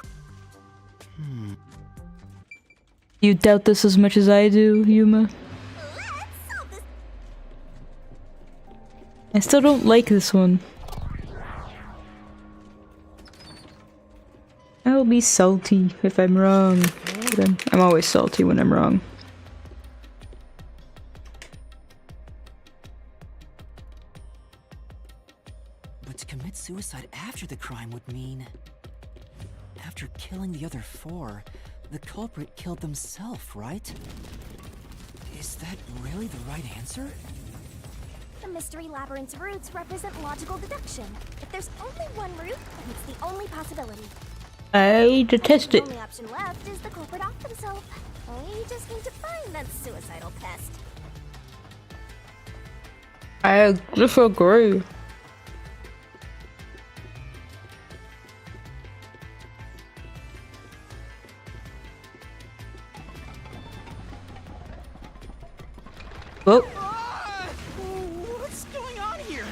You doubt this as much as I do, Yuma? Let's solve this. I still don't like this one. I'll be salty if I'm wrong. But I'm always salty when I'm wrong. But to commit suicide after the crime would mean... After killing the other 4, the culprit killed themselves, right? Is that really the right answer? The mystery labyrinth's routes represent logical deduction. If there's only one route, then it's the only possibility. I detest The it. only option left is the culprit off themselves. We just need to find that suicidal pest. I disagree. Well, What's going on here?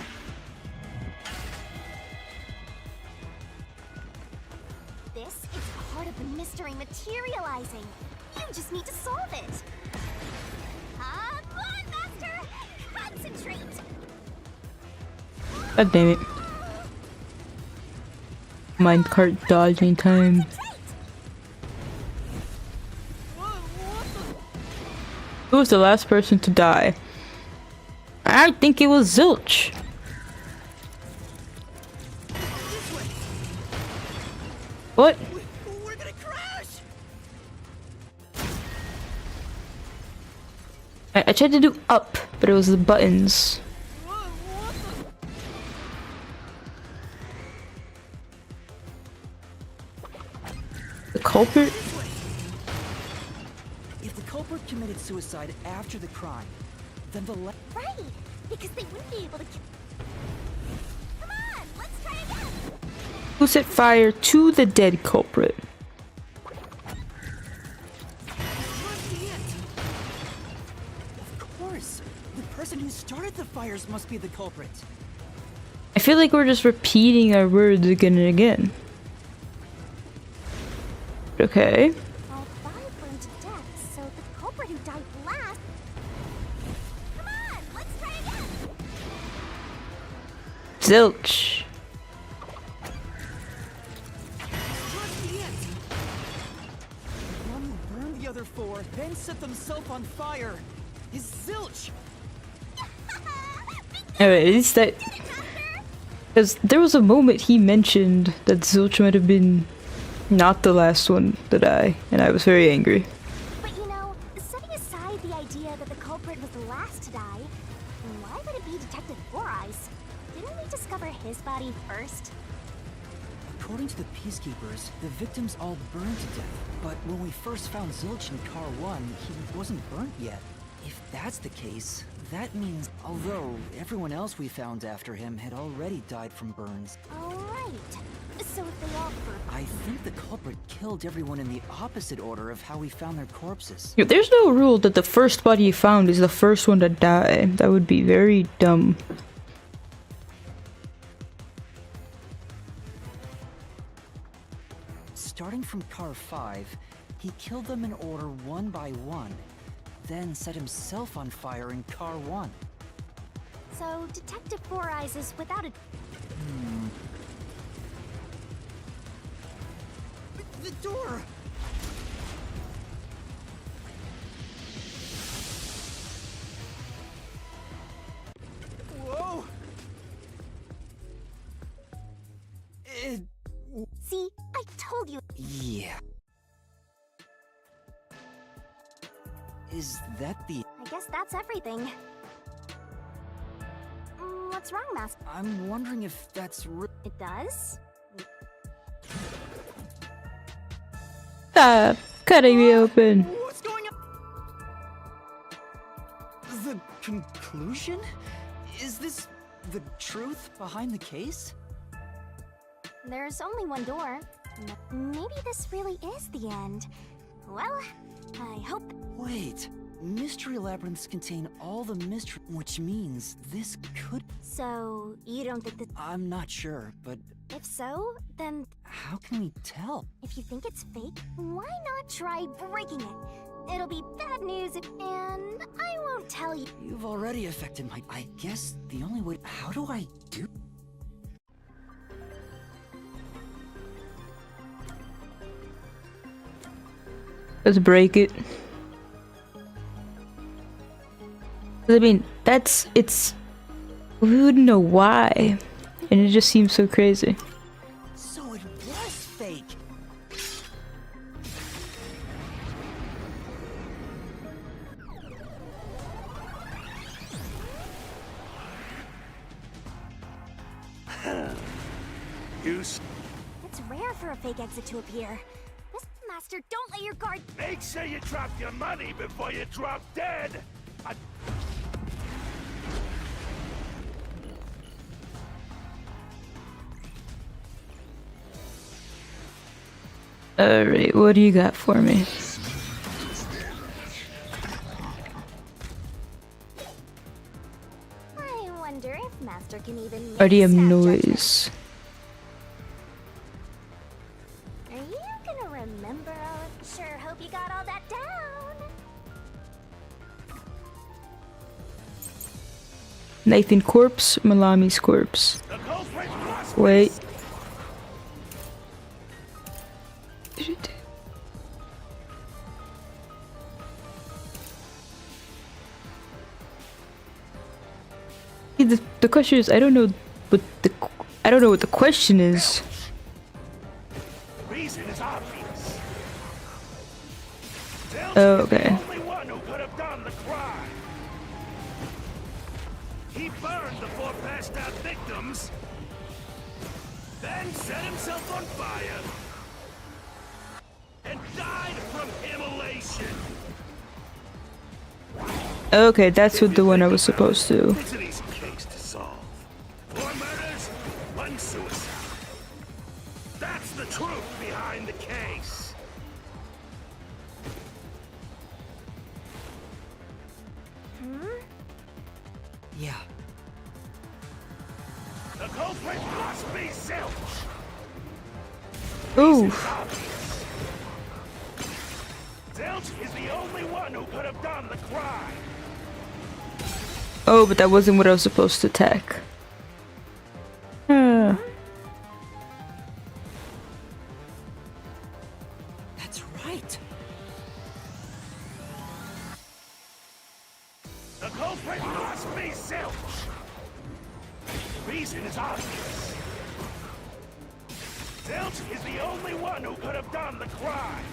This is part of the mystery materializing. You just need to solve it. Come on, Master! Concentrate! god damn it. Minecart dodging time. Who was the last person to die? I think it was Zilch. What? We're gonna crash! I tried to do up, but it was the buttons. The culprit? If the culprit committed suicide after the crime, then the Right! Because they wouldn't be able to kill. Come on, let's try again! Who set fire to the dead culprit? Of course, the person who started the fires must be the culprit. I feel like we're just repeating our words again and again. Okay. All 5 burned to death, so the culprit who died last. Come on, let's try again! Zilch. The one who burned the other 4, then set themselves on fire, is Zilch. Alright, at least that... Because there was a moment he mentioned that Zilch might have been not the last one to die, and I was very angry. But you know, setting aside the idea that the culprit was the last to die, why would it be Detective Four Eyes? Didn't we discover his body first? According to the peacekeepers, the victims all burned to death. But when we first found Zilch in Car 1, he wasn't burnt yet. If that's the case, that means although everyone else we found after him had already died from burns, Alright. So if they all were... I think the culprit killed everyone in the opposite order of how we found their corpses. Yeah, there's no rule that the first body you found is the first one to die. That would be very dumb. Starting from Car 5, he killed them in order one by one, then set himself on fire in Car 1. So Detective Four Eyes is without a... The door! Whoa! See, I told you. Yeah. Is that the... I guess that's everything. What's wrong, Master? I'm wondering if that's It does? Stop cutting me open. What's going on? The conclusion? Is this the truth behind the case? There's only one door. Maybe this really is the end. Well, I hope... Wait, Mystery labyrinths contain all the mystery, which means this could... So, you don't think that... I'm not sure, but If so, then how can we tell? if you think it's fake, why not try breaking it? It'll be bad news and I won't tell you. You've already affected my... I guess the only way... How do I do... Let's break it. I mean, it's... We wouldn't know why. And it just seems so crazy. So it was fake! You It's rare for a fake exit to appear. Master, don't let your guard... make sure you drop your money before you drop dead. Alright, what do you got for me? I wonder if Master can even... Already have make snap noise. judgments. Are you gonna remember all of... Sure hope you got all that down. Nathan corpse, Malami's corpse. The culprit must Wait. The question is, I don't know what the question is. Reason is obvious. Oh, okay. The only one who could have done the crime. He burned the 4 passed out victims, then set himself on fire, and died from immolation. Okay, that's what the one I was supposed to. It's an easy case to solve. 4 murders, 1 suicide. That's the truth behind the case. Yeah. The culprit must be Zilch. Ooh. Zilch is the only one who could have done the crime. Oh, but that wasn't what I was supposed to attack. That's right! The culprit must be Zilch. Reason is obvious. Zilch is the only one who could have done the crime.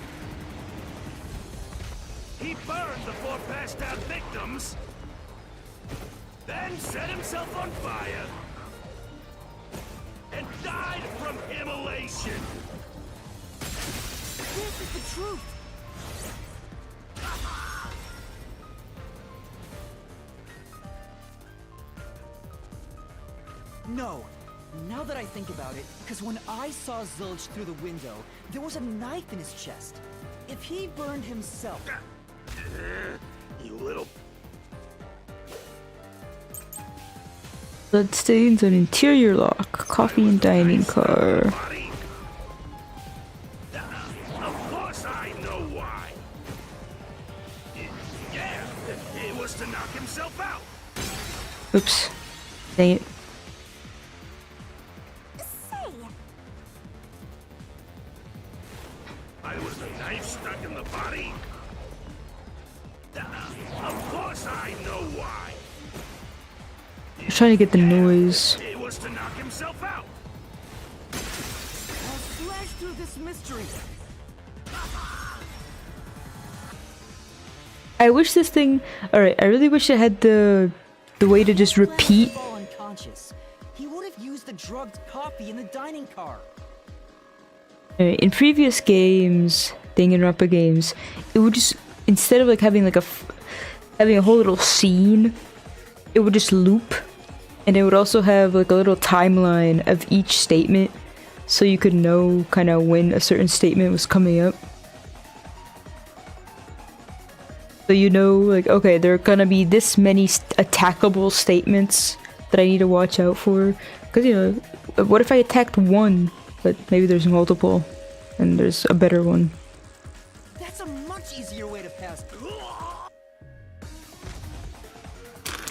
He burned the 4 passed out victims, then set himself on fire, and died from immolation. This is the truth! No. Now that I think about it, because when I saw Zilch through the window, there was a knife in his chest. If he burned himself... You little... Bloodstains on interior lock, coffee and dining car. Body. Of course I know why. Yeah, it was to knock himself out. Oops. Dang it. Say, I was the knife stuck in the body. Of course I know why. I'm trying to get the noise. It was to knock himself out. I'll slash through this mystery! I wish this thing... Alright, I really wish it had the way to just repeat. Fall unconscious. He would have used the drugged coffee in the dining car. Alright, in previous games, Danganronpa games, it would just... Instead of like having like having a whole little scene, it would just loop. And it would also have like a little timeline of each statement, so you could know kind of when a certain statement was coming up. So you know, like, okay, there are gonna be this many attackable statements that I need to watch out for. Because, you know, what if I attacked one, but maybe there's multiple, and there's a better one? That's a much easier way to pass.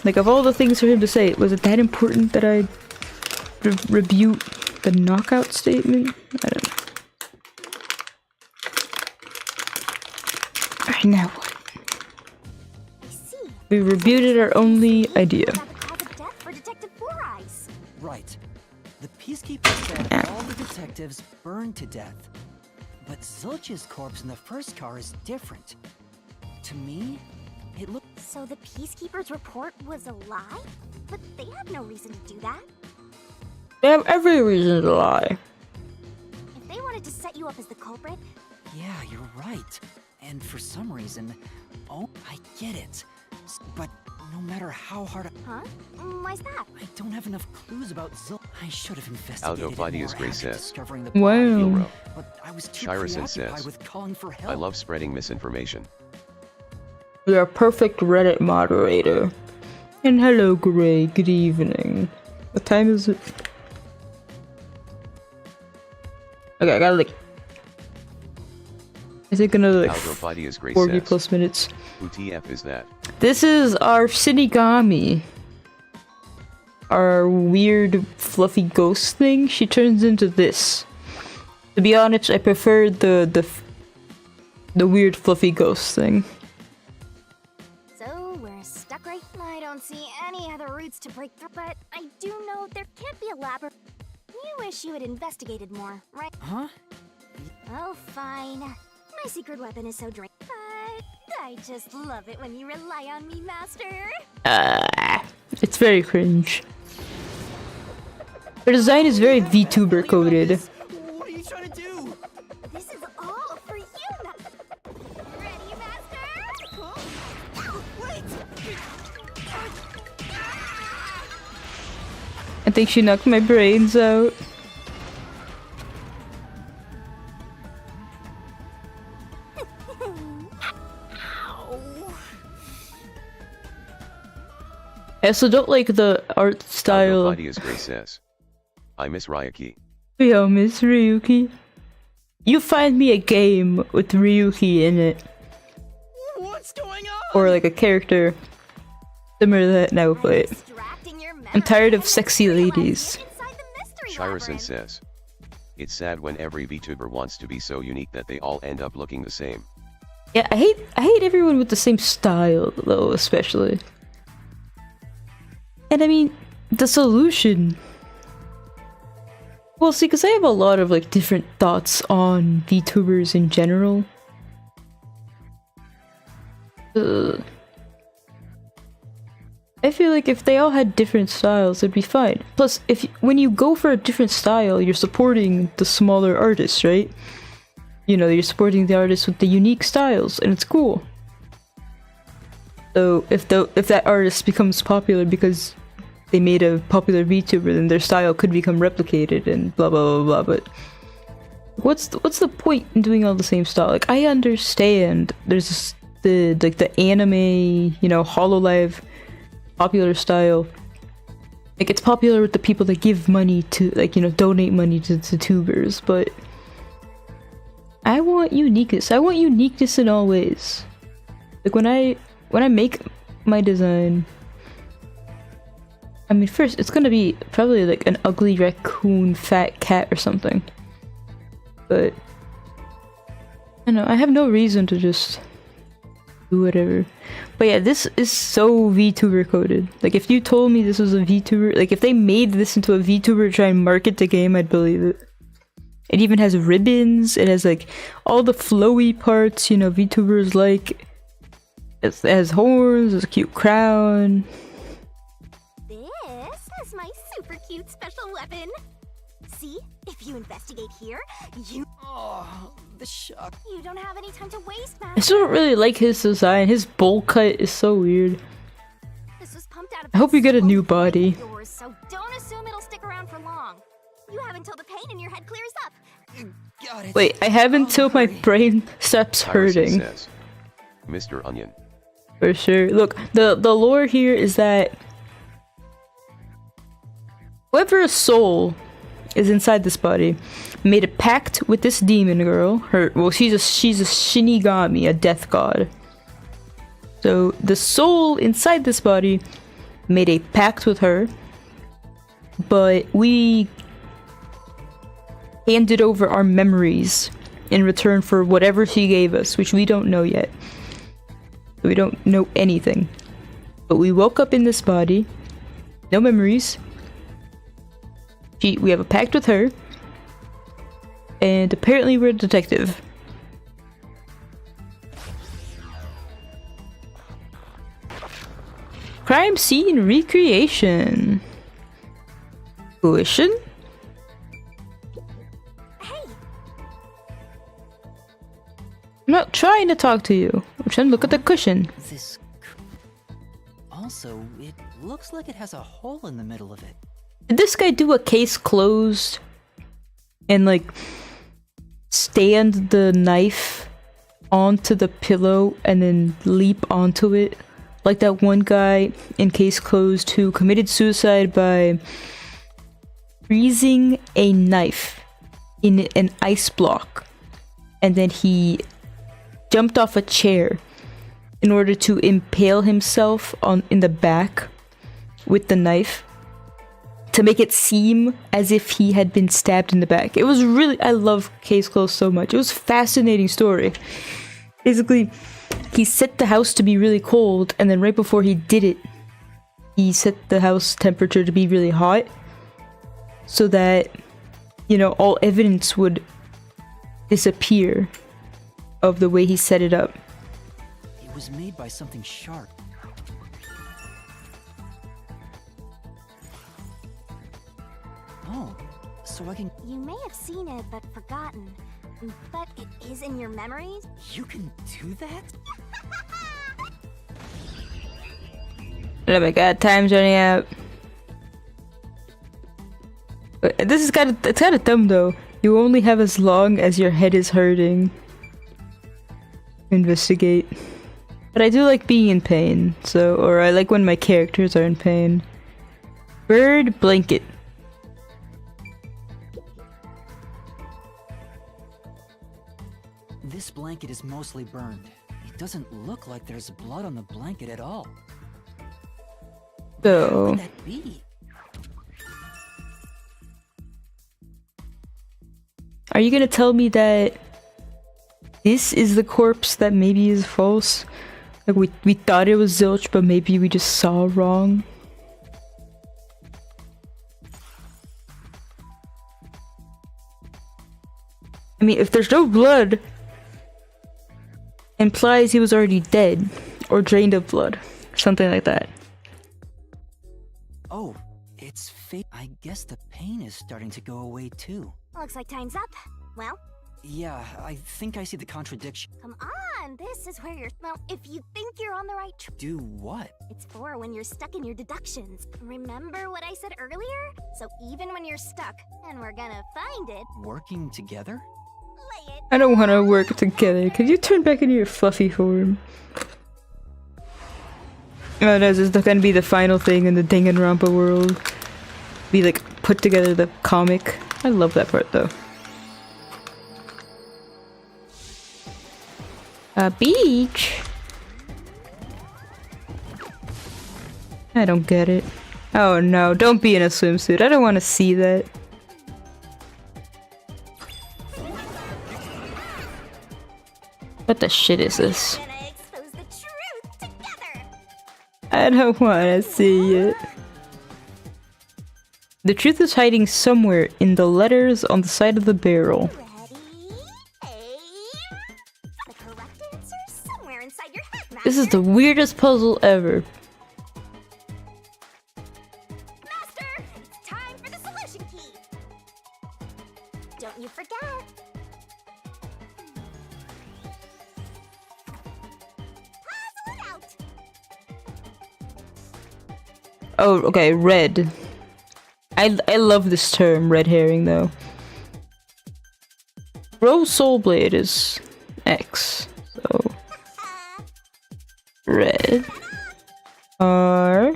Like, of all the things for him to say, was it that important that I rebuke the knockout statement? I don't know. Alright, now what? We rebuted our only idea. Right. The Peacekeeper said all the detectives burned to death. But Zilch's corpse in the first car is different. To me, it looked... So the Peacekeeper's report was a lie? But they have no reason to do that. They have every reason to lie. If they wanted to set you up as the culprit... Yeah, you're right. And for some reason... Oh, I get it. But no matter how hard I... Huh? Why's that? I don't have enough clues about Zil... I should have investigated Aldo it more Fidius Gray after says. discovering the Wow. body, Hero. but I was too Shirison preoccupied says, with calling for help. I love spreading misinformation. You're a perfect Reddit moderator. And hello, Gray. Good evening. What time is it? Okay, I gotta like... I think another like Aldo Fidius Gray 40 says, plus minutes. who TF is that? This is our Shinigami. Our weird fluffy ghost thing. She turns into this. To be honest, I prefer the weird fluffy ghost thing. So, we're stuck right... I don't see any other routes to break through, but I do know there can't be a labyrinth. You wish you had investigated more, right? Huh? Oh, fine. My secret weapon is so drained, but I just love it when you rely on me, Master. It's very cringe. Her design is very VTuber coded. What are you trying to do? This is all for you, Ready, Master? Huh? Wait! I think she knocked my brains out. I also don't like the art style. Aldo Fidius Gray says, I miss Ryuki. Yo, Miss Ryuki. You find me a game with Ryuki in it. What's going on? Or like a character similar to that, and I will play it. Distracting your I'm tired of memory sexy while you ladies. get inside the mystery Shirison labyrinth. says, it's sad when every VTuber wants to be so unique that they all end up looking the same. Yeah, I hate everyone with the same style though, especially. And I mean, the solution. Well, see, because I have a lot of like different thoughts on VTubers in general. I feel like if they all had different styles, it'd be fine. Plus, when you go for a different style, you're supporting the smaller artists, right? You know, you're supporting the artists with the unique styles, and it's cool. So if that artist becomes popular because they made a popular VTuber, then their style could become replicated and blah blah blah blah. But what's the point in doing all the same style? Like, I understand there's the anime, you know, Hololive popular style. Like, it's popular with the people that give money to, like, you know, donate money to tubers, but I want uniqueness. I want uniqueness in all ways. Like, when I make my design, I mean, first, it's gonna be probably like an ugly raccoon, fat cat or something. But, I don't know, I have no reason to just do whatever. But yeah, this is so VTuber coded. Like, if you told me this was a VTuber, like if they made this into a VTuber to try and market the game, I'd believe it. It even has ribbons, it has like all the flowy parts, you know, VTubers like. It has horns, there's a cute crown. This is my super cute special weapon. See, if you investigate here, Oh, the shock. you don't have any time to waste, I Master. still don't really like his design. His bowl cut is so weird. This was pumped out of I hope you get a that new small brain body. of yours, so don't assume it'll stick around for long. You have until the pain in your head clears up. Got it. Wait, I have until my brain stops Tyrus hurting. says, Mr. Onion. For sure. Look, the lore here is that whoever soul is inside this body made a pact with this demon girl. She's a Shinigami, a death god. So the soul inside this body made a pact with her, but we handed over our memories in return for whatever she gave us, which we don't know yet. We don't know anything. But we woke up in this body, no memories. We have a pact with her, and apparently we're a detective. Crime scene recreation. Cushion? Hey, I'm not trying to talk to you. I'm trying to look at the cushion. Also, it looks like it has a hole in the middle of it. Did this guy do a case closed and like stand the knife onto the pillow and then leap onto it? Like that one guy in Case Closed who committed suicide by freezing a knife in an ice block, and then he jumped off a chair in order to impale himself in the back with the knife to make it seem as if he had been stabbed in the back. It was really— I love Case Closed so much. It was a fascinating story. Basically, he set the house to be really cold, and then right before he did it, he set the house temperature to be really hot so that, you know, all evidence would disappear of the way he set it up. It was made by something sharp. Oh, so I can... you may have seen it but forgotten. But it is in your memories? You can do that? Oh my god, time's running out. This is it's kind of dumb though. You only have as long as your head is hurting. Investigate. But I do like being in pain, or I like when my characters are in pain. Bird blanket. This blanket is mostly burned. It doesn't look like there's blood on the blanket at all. How So, could that be? are you gonna tell me that this is the corpse that maybe is false? Like we thought it was Zilch, but maybe we just saw wrong? I mean, if there's no blood, implies he was already dead or drained of blood, something like that. Oh, it's fake. I guess the pain is starting to go away too. Looks like time's up. Well, Yeah, I think I see the contradiction. come on. This is where you're— well, if you think you're on the right track, Do what? it's for when you're stuck in your deductions. Remember what I said earlier? So even when you're stuck, and we're gonna find it, Working together? lay it. I don't want to work together. Could you turn back into your fluffy form? Oh, this is gonna be the final thing in the Danganronpa world. We like put together the comic. I love that part though. A beach? I don't get it. Oh no, don't be in a swimsuit. I don't want to see that. What the shit is this? We're gonna expose the truth together. I don't want to see it. The truth is hiding somewhere in the letters on the side of the barrel. Ready? Aim. The correct answer's somewhere inside your head, Master. This is the weirdest puzzle ever. Master, it's time for the solution key. Don't you forget. Puzzle it out. Oh, okay, red. I love this term, red herring, though. Rose Soul Blade is X, so... red. R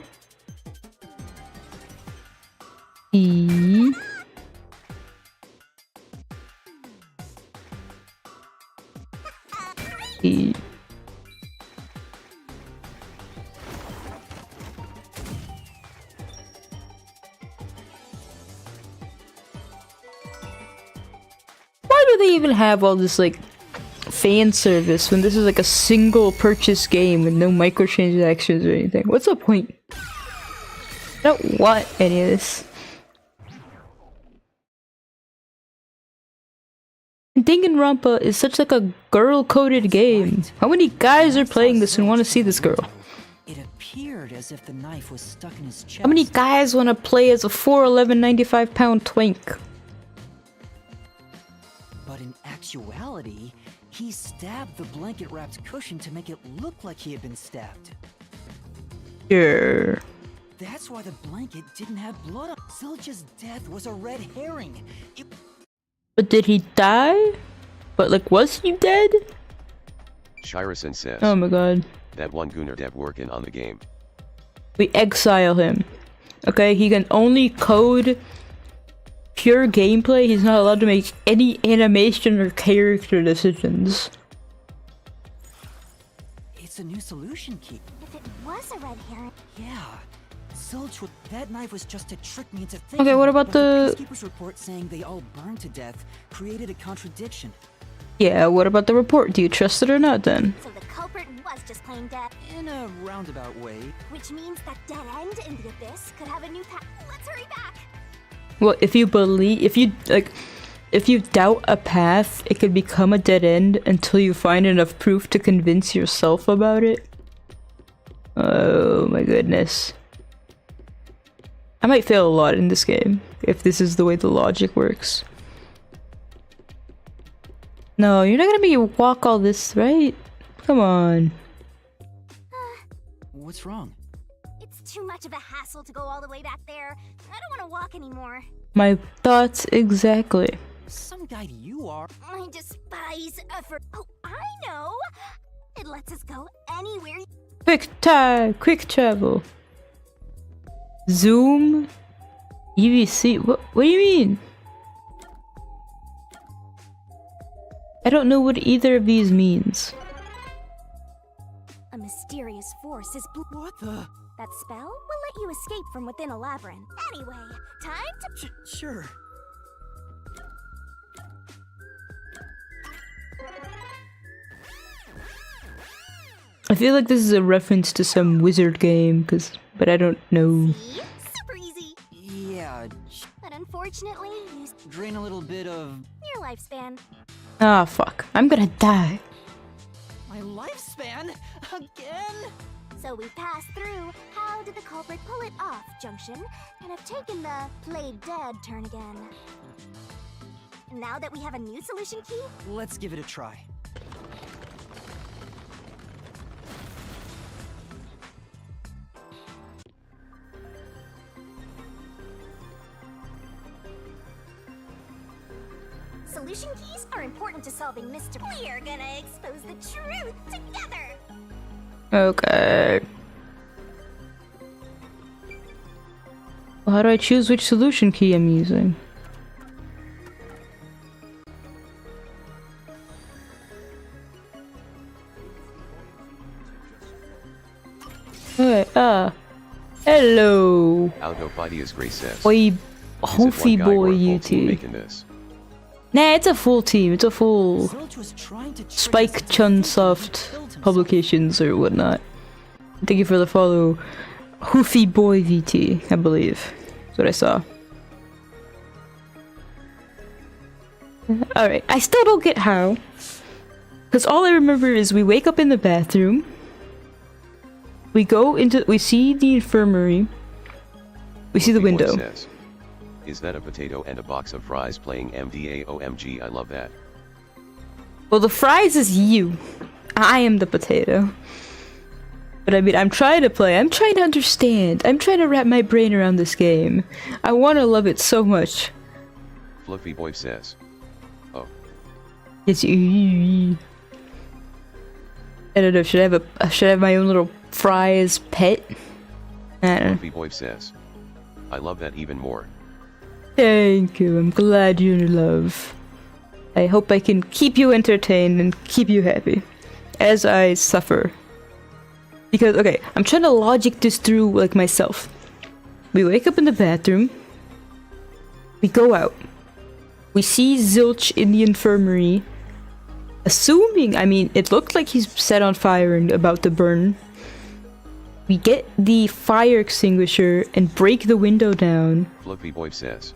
E E. Why do they even have all this like fan service when this is like a single purchase game with no microtransactions or anything? What's the point? I don't want any of this. Danganronpa is such like a girl-coded game. How many guys are playing this and want to see this girl? It appeared as if the knife was stuck in his chest. How many guys want to play as a 4'11", 95-pound twink? But in actuality, he stabbed the blanket-wrapped cushion to make it look like he had been stabbed. Sure. That's why the blanket didn't have blood on it. Zilch's death was a red herring. But did he die? But like, was he dead? Shirasan says, Oh my god. that one Gunnar dev working on the game. We exile him. Okay, he can only code pure gameplay. He's not allowed to make any animation or character decisions. It's a new solution key. If it was a red herring, Yeah. Zilch, that knife was just to trick me into thinking. Okay, what about but the- peacekeeper's report saying they all burned to death created a contradiction. Yeah, what about the report? Do you trust it or not then? so the culprit was just plain dead. In a roundabout way. Which means that dead end in the abyss could have a new path. Let's hurry back! Well, if you doubt a path, it could become a dead end until you find enough proof to convince yourself about it. Oh my goodness. I might fail a lot in this game, if this is the way the logic works. No, you're not gonna make me walk all this, right? Come on. What's wrong? It's too much of a hassle to go all the way back there. I don't want to walk anymore. My thoughts exactly. Some guide you are. I despise effort. Oh, I know! It lets us go anywhere. Quick travel. Zoom? EVC? What do you mean? I don't know what either of these means. A mysterious force is What the? That spell will let you escape from within a labyrinth. Anyway, time to Sure. I feel like this is a reference to some wizard game, but I don't know. see. Super easy. Yeah. But unfortunately, you Drain a little bit of your lifespan. Ah, fuck. I'm gonna die. my lifespan again. So we passed through how did the culprit pull it off junction and have taken the played dead turn again. Now that we have a new solution key, Let's give it a try. solution keys are important to solving mystery. We're gonna expose the truth together. Okay. Well, how do I choose which solution key I'm using? Okay, hello. Algophidius Gray says, Boy, "Is it Hoofy one guy boy or a full team UT. making this?" Nah, it's a full team. It's a full Zilch was trying to trick us Spike into thinking he Chunsoft killed himself. publications or whatnot. Thank you for the follow. Hoofy boy VT, I believe. That's what I saw. Alright, I still don't get how. Because all I remember is we wake up in the bathroom. We see the infirmary. We see the Goofy Boy window. says, "Is that a potato and a box of fries playing MDAOMG? I love that." Well, the fries is you. I am the potato. But I mean, I'm trying to play. I'm trying to understand. I'm trying to wrap my brain around this game. I want to love it so much. Fluffy Boy says, "Oh, It's I don't know. Should I have my own little fry as pet? I don't know. Fluffy Boy says. I love that even more. Thank you. I'm glad you're in love. I hope I can keep you entertained and keep you happy as I suffer. Because, okay, I'm trying to logic this through, like, myself. We wake up in the bathroom. We go out. We see Zilch in the infirmary. Assuming, I mean, it looked like he's set on fire and about to burn. We get the fire extinguisher and break the window down. Fluffy Boy says.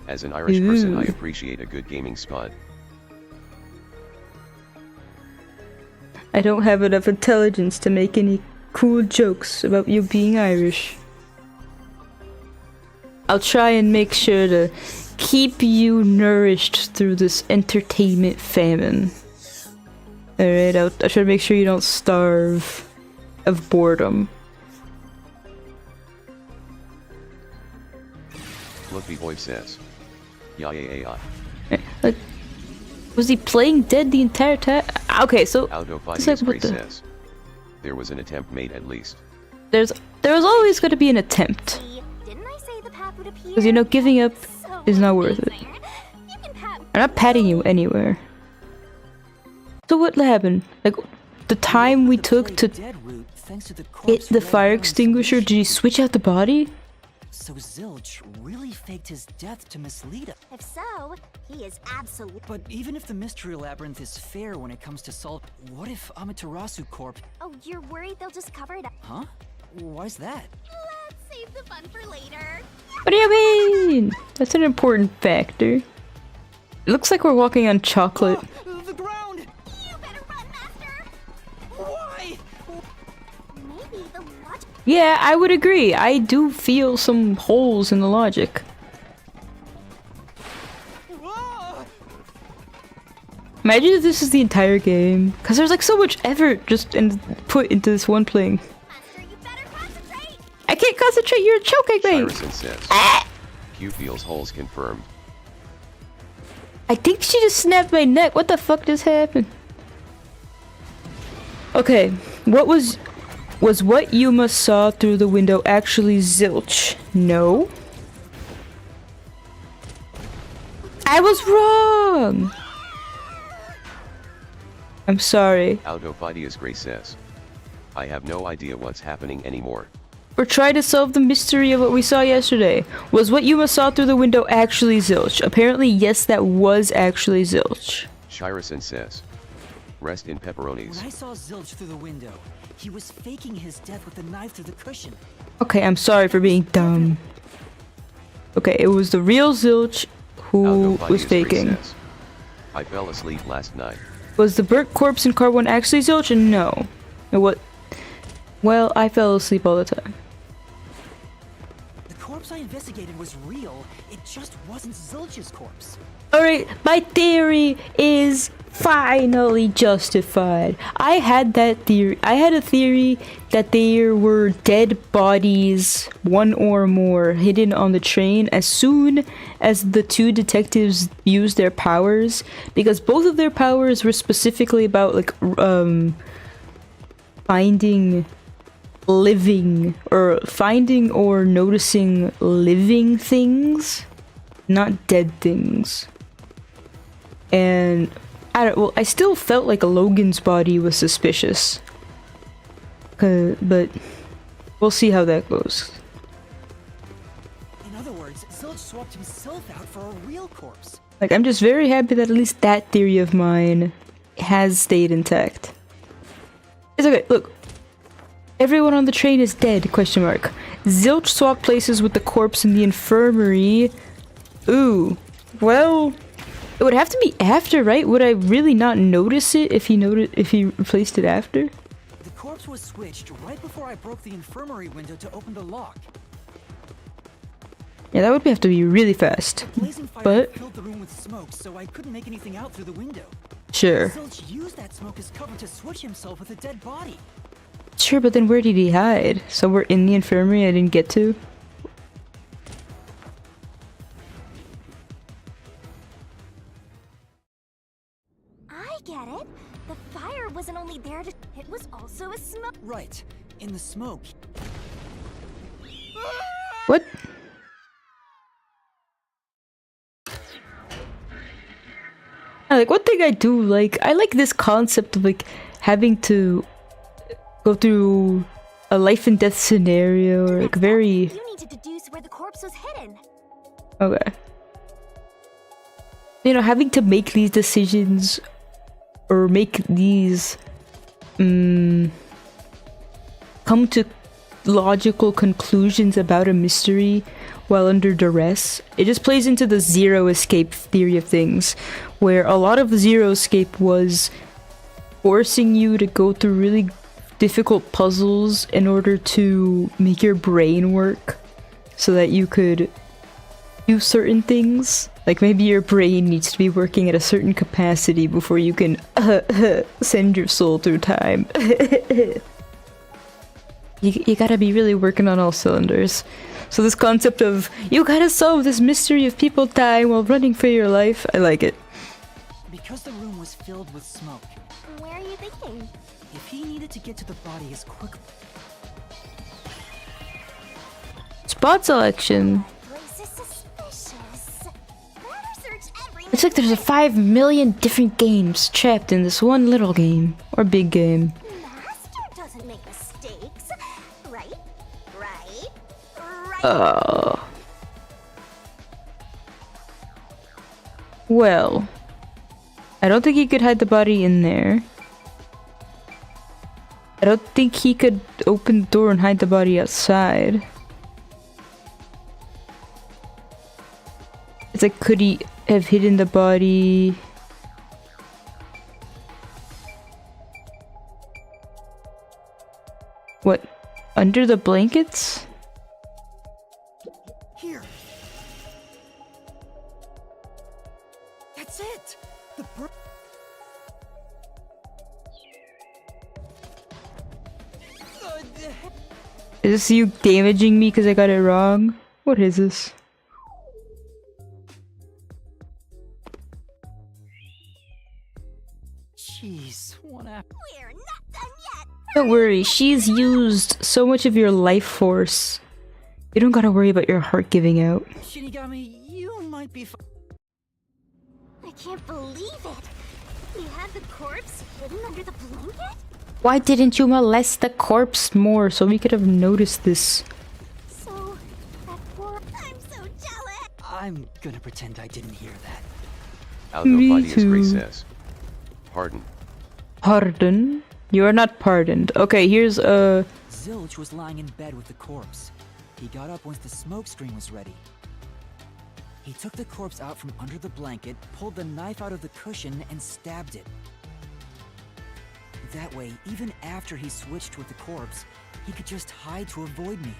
As an Irish person, I appreciate a good gaming spud. I don't have enough intelligence to make any cool jokes about you being Irish. I'll try and make sure to keep you nourished through this entertainment famine. Alright, I'll try to make sure you don't starve of boredom. Fluffy Boy says. Yeah. Like, was he playing dead the entire time? Okay, so Autophidius Gray says. There was an attempt made at least. there was always going to be an attempt. Didn't I say the path would appear? Because, you know, giving up So is not worth it. amazing. You can pat I'm not patting you anywhere. So what happened? Like, the time we took to get the fire extinguisher, did he switch out the body? So Zilch really faked his death to mislead us. If so, he is absolute. But even if the mystery labyrinth is fair when it comes to solve, what if Amaterasu Corp? Oh, you're worried they'll just cover it up? Huh? Why's that? Let's save the fun for later. What do you mean? That's an important factor. It looks like we're walking on chocolate. The ground! You better run, Master. Why? Maybe the logic. Yeah, I would agree. I do feel some holes in the logic. Ah! Imagine if this is the entire game. Because there's like so much effort just put into this one playing. Master, you better concentrate. I can't concentrate, you're choking me! Shyrison says. Q feels holes confirmed. I think she just snapped my neck. What the fuck just happened? Okay, was what Yuma saw through the window actually Zilch? No. I was wrong! I'm sorry. Autophidius Gray says. I have no idea what's happening anymore. We're trying to solve the mystery of what we saw yesterday. Was what Yuma saw through the window actually Zilch? Apparently, yes, that was actually Zilch. Shyrison says. Rest in pepperonis. When I saw Zilch through the window, he was faking his death with the knife through the cushion. Okay, I'm sorry for being dumb. Okay, it was the real Zilch who was Autophidius Gray faking. says, I fell asleep last night. Was the burnt corpse in car 1 actually Zilch? No. It what? Well, I fell asleep all the time. The corpse I investigated was real. It just wasn't Zilch's corpse. Alright, my theory is finally justified. I had that theory. I had a theory that there were dead bodies, one or more, hidden on the train as soon as the two detectives used their powers, because both of their powers were specifically about like finding or noticing living things, not dead things. And I still felt like Logan's body was suspicious. But we'll see how that goes. In other words, Zilch swapped himself out for a real corpse. Like, I'm just very happy that at least that theory of mine has stayed intact. It's okay, look. Everyone on the train is dead, question mark. Zilch swapped places with the corpse in the infirmary. Ooh. Well, it would have to be after, right? Would I really not notice it if he replaced it after? The corpse was switched right before I broke the infirmary window to open the lock. Yeah, that would have to be really fast. Blazing fire But filled the room with smoke, so I couldn't make anything out through the window. sure. Zilch used that smoke as cover to switch himself with a dead body. Sure, but then where did he hide? So we're in the infirmary I didn't get to? I get it. The fire wasn't only there to. It was also a smoke. Right. In the smoke. What? Like, one thing I do like, I like this concept of like having to go through a life and death scenario, or like very. You need to deduce where the corpse was hidden. Okay. You know, having to make these decisions or make these come to logical conclusions about a mystery while under duress. It just plays into the zero escape theory of things, where a lot of zero escape was forcing you to go through really difficult puzzles in order to make your brain work so that you could do certain things. Like maybe your brain needs to be working at a certain capacity before you can send your soul through time. You gotta be really working on all cylinders. So this concept of, you gotta solve this mystery of people dying while running for your life, I like it. Because the room was filled with smoke, Where are you thinking? if he needed to get to the body as quickly. Spot selection. Place is suspicious. Better search every. It's like there's 5 million different games trapped in this one little game. Or big game. Master doesn't make mistakes, right? Right? Right? Well. I don't think he could hide the body in there. I don't think he could open the door and hide the body outside. It's like, could he have hidden the body? What? Under the blankets? Here. That's it. The bur- Is this you damaging me because I got it wrong? What is this? Jeez, what happened? We're not done yet. Don't worry, she's used so much of your life force. You don't gotta worry about your heart giving out. Shinigami, you might be I can't believe it. You had the corpse hidden under the blanket? Why didn't you molest the corpse more so we could have noticed this? So, that poor. I'm so jealous. I'm gonna pretend I didn't hear that. Me Aldo Gray too. says. Pardon. Pardon? You are not pardoned. Okay, here's Zilch was lying in bed with the corpse. He got up once the smoke screen was ready. He took the corpse out from under the blanket, pulled the knife out of the cushion, and stabbed it. That way, even after he switched with the corpse, he could just hide to avoid me.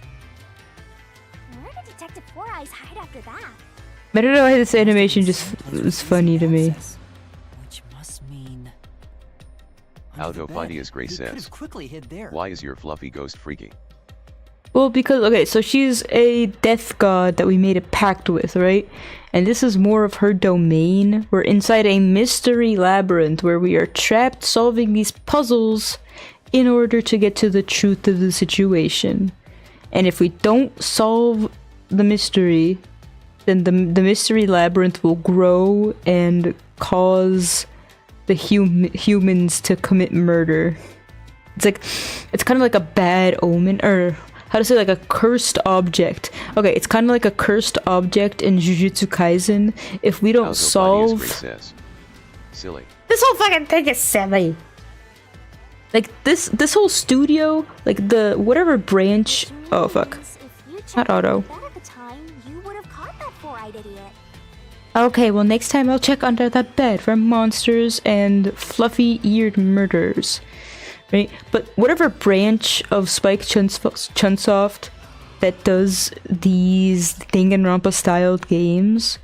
Where did Detective Four Eyes hide after that? I don't know why this animation just was funny to me. Which must mean... Aldo Under the bed. Phidias Gray He could says. have quickly hid there. Why is your fluffy ghost freaky? Well, because, okay, so she's a death god that we made a pact with, right? And this is more of her domain. We're inside a mystery labyrinth where we are trapped solving these puzzles in order to get to the truth of the situation. And if we don't solve the mystery, then the mystery labyrinth will grow and cause the humans to commit murder. It's kind of like a bad omen, or how to say, like a cursed object. Okay, it's kind of like a cursed object in Jujutsu Kaisen. If we don't Aldo solve... Phidias Gray says. Silly. This whole fucking thing is silly. Like, this whole studio, like the whatever branch... Oh, fuck. Means if you Not checked Otto. under the bed at the time, you would have caught that four-eyed idiot. Okay, well, next time I'll check under that bed for monsters and fluffy-eared murders. Right? But whatever branch of Spike Chunsoft that does these Danganronpa-styled games,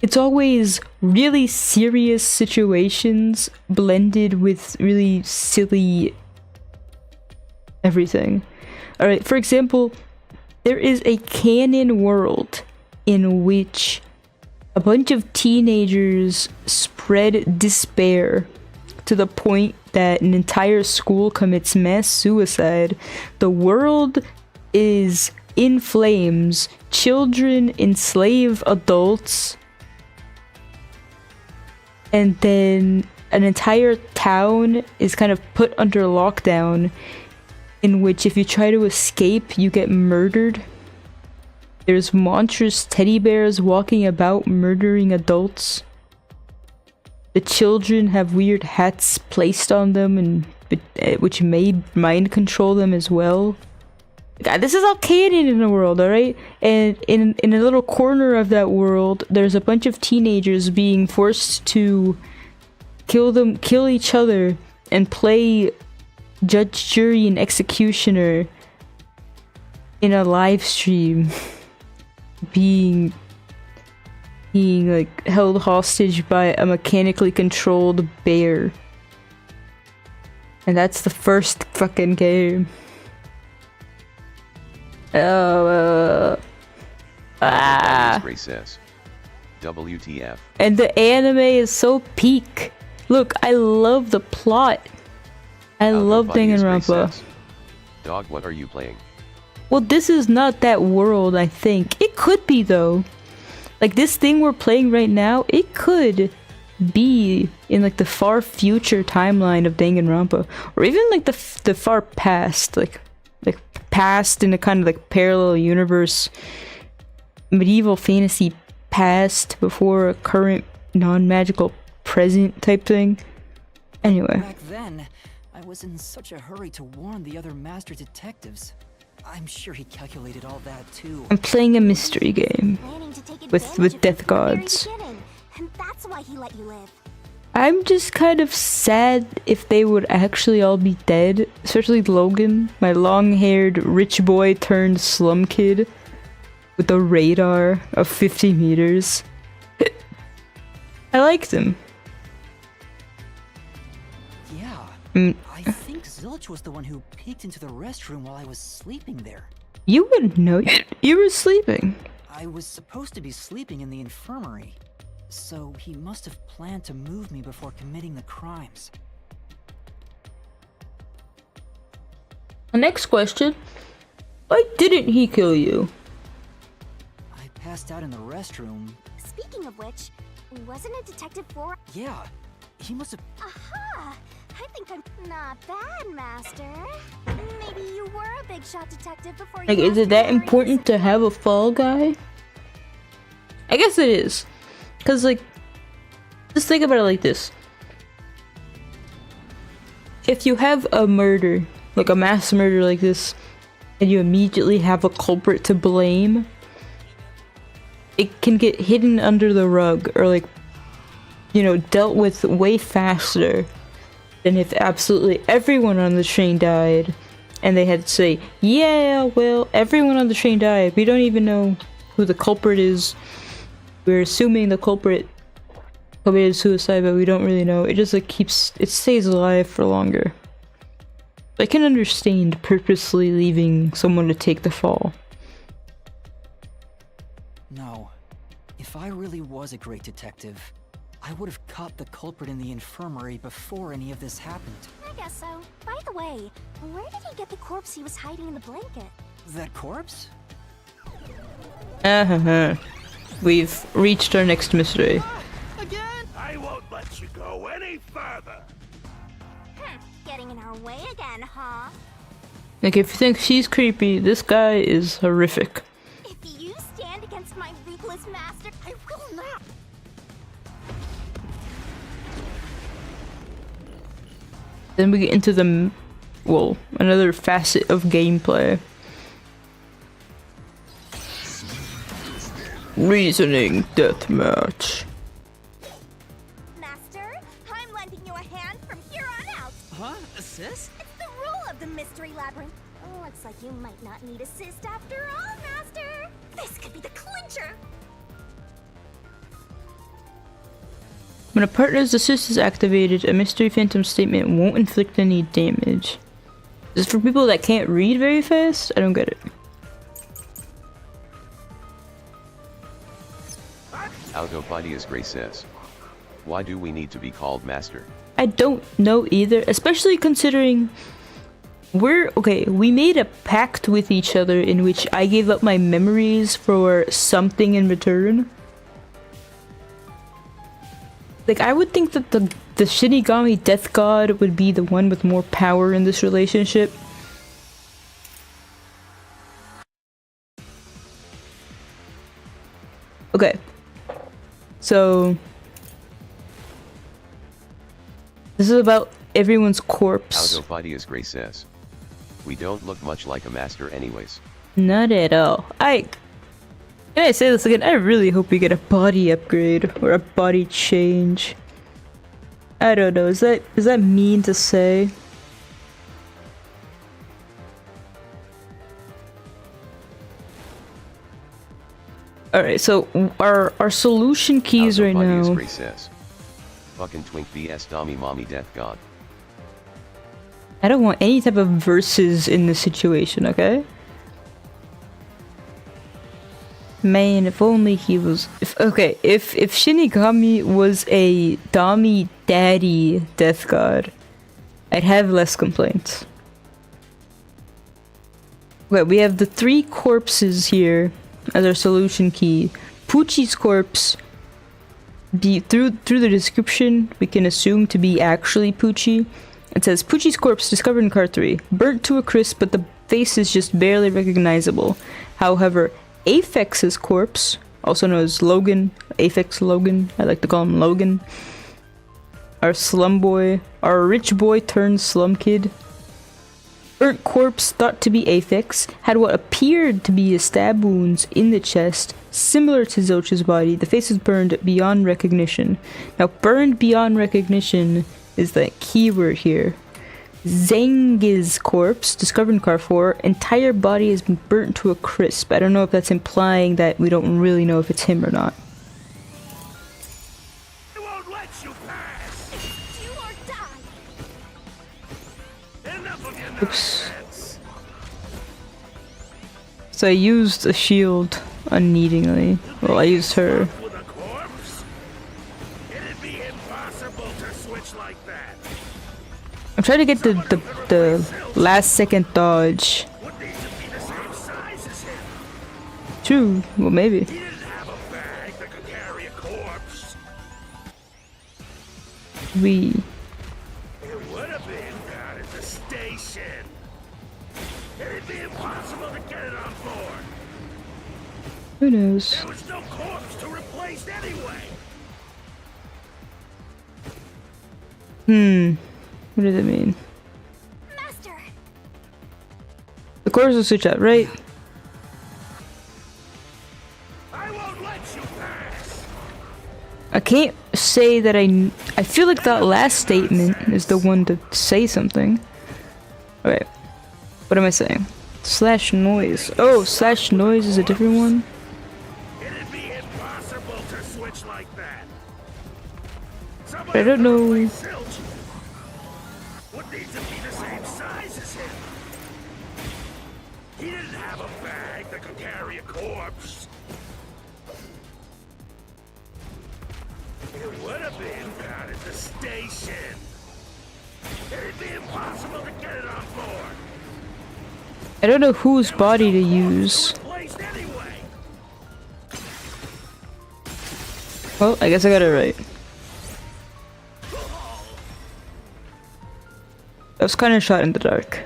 it's always really serious situations blended with really silly everything. Alright, for example, there is a canon world in which a bunch of teenagers spread despair to the point that an entire school commits mass suicide. The world is in flames. Children enslave adults. And then an entire town is kind of put under lockdown, in which if you try to escape, you get murdered. There's monstrous teddy bears walking about murdering adults. The children have weird hats placed on them, and which may mind control them as well. God, this is all canon in the world, alright? And in a little corner of that world, there's a bunch of teenagers being forced to kill each other, and play judge, jury, and executioner in a live stream. being like held hostage by a mechanically controlled bear. And that's the first fucking game. Says, WTF. And the anime is so peak. Look, I love the plot. I love Danganronpa. Dog, what are you playing? Well, this is not that world, I think. It could be, though. Like, this thing we're playing right now, it could be in, like, the far future timeline of Danganronpa. Or even, like, the far past. Like past in a kind of, like, parallel universe. Medieval fantasy past before a current non-magical present type thing. Anyway. Back then, I was in such a hurry to warn the other master detectives. I'm sure he calculated all that too. I'm playing a mystery game Planning to take with advantage of death you from the very gods. beginning, and that's why he let you live. I'm just kind of sad if they would actually all be dead, especially Logan, my long-haired rich boy turned slum kid with a radar of 50 meters. I liked him. Yeah, I think Zilch was the one who peeked into the restroom while I was sleeping there. You wouldn't know. You were sleeping. I was supposed to be sleeping in the infirmary, so he must have planned to move me before committing the crimes. The next question. Why didn't he kill you? I passed out in the restroom. Speaking of which, wasn't it Detective 4? Yeah, he must have... Aha! I think I'm not bad, Master. Maybe you were a big shot detective before you... Like, is lost it that your important to have a fall guy? I guess it is. Because, like, just think about it like this. If you have a murder, like a mass murder like this, and you immediately have a culprit to blame, it can get hidden under the rug, or, like, you know, dealt with way faster than if absolutely everyone on the train died, and they had to say, yeah, well, everyone on the train died. We don't even know who the culprit is. We're assuming the culprit committed suicide, but we don't really know. It just, like, it stays alive for longer. I can understand purposely leaving someone to take the fall. No. If I really was a great detective, I would have caught the culprit in the infirmary before any of this happened. I guess so. By the way, where did he get the corpse he was hiding in the blanket? That corpse? We've reached our next mystery. Again? I won't let you go any further. Getting in our way again, huh? Like, if you think she's creepy, this guy is horrific. If you stand against my ruthless master, I will not. Then we get into the, well, another facet of gameplay. Reasoning deathmatch. Master, I'm lending you a hand from here on out. Huh? Assist? It's the rule of the mystery labyrinth. Looks like you might not need assist after all, Master. This could be the clincher. When a partner's assist is activated, a mystery phantom statement won't inflict any damage. Is this for people that can't read very fast? I don't get it. Autopodius Gray says, why do we need to be called master? I don't know either, especially considering we made a pact with each other in which I gave up my memories for something in return. Like, I would think that the Shinigami Death God would be the one with more power in this relationship. Okay. So this is about everyone's corpse. Autopodius Gray says, we don't look much like a master anyways. Not at all. Can I say this again? I really hope we get a body upgrade or a body change. I don't know. Is that mean to say? All right. So our solution keys right now. Gray says, fucking twink vs Dami mommy death god. I don't want any type of verses in this situation. Okay. Man, if only he was. If Shinigami was a Dami daddy death god, I'd have less complaints. Okay, we have the 3 corpses here as our solution key. Poochie's corpse, through the description, we can assume to be actually Poochie. It says Poochie's corpse discovered in card 3, burnt to a crisp, but the face is just barely recognizable. However, Aphex's corpse, also known as Logan, Aphex Logan, I like to call him Logan. Our slum boy, our rich boy turned slum kid. Burnt corpse, thought to be Aphex, had what appeared to be stab wounds in the chest, similar to Zilch's body. The face is burned beyond recognition. Now, burned beyond recognition is the keyword here. Zeng's corpse, discovered in car 4, entire body has been burnt to a crisp. I don't know if that's implying that we don't really know if it's him or not. I won't let you pass. Do or die. Enough of your Oops. nonsense. So I used a shield unneedingly. Well, I used her. With a corpse? It'd be impossible to switch like that. I'm trying to get the last second dodge. Would need to be the same size as him. True. Well, maybe. He didn't have a bag that could carry a corpse. We. It would have been down at the station. It'd be impossible to get it on board. Who knows? There was no corpse to replace anyway. What does it mean? Master. The course will switch out, right? I won't let you pass. I can't say that I feel like that last statement is the one to say something. Alright. What am I saying? Slash noise. Oh, slash noise is a different one? It'd be impossible to switch like that. I don't know. Zilch would need to be the same size as him. He didn't have a bag that could carry a corpse. It would have been down at the station. It'd be impossible to get it on board. I don't know whose body to use. Replaced anyway. Well, I guess I got it right. I was kind of shot in the dark.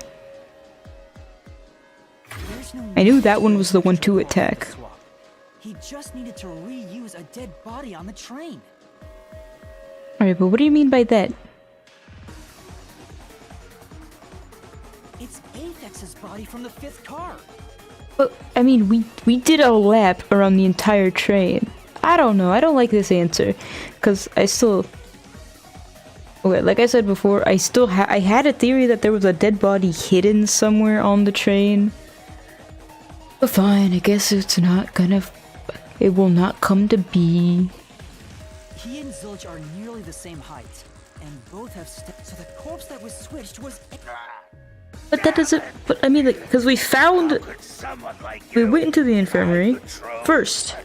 I knew that one was the one to attack. He just needed to reuse a dead body on the train. Alright, but what do you mean by that? It's Aphex's body from the 5th car. Well, I mean, we did a lap around the entire train. I don't know. I don't like this answer. Because I still... Okay, like I said before, I had a theory that there was a dead body hidden somewhere on the train. But fine, I guess it's not gonna... It will not come to be. He and Zilch are nearly the same height. And both have so the corpse that was switched was... But that doesn't... But I mean, like, because we found... Could someone like We you went into the infirmary drive the truck? first.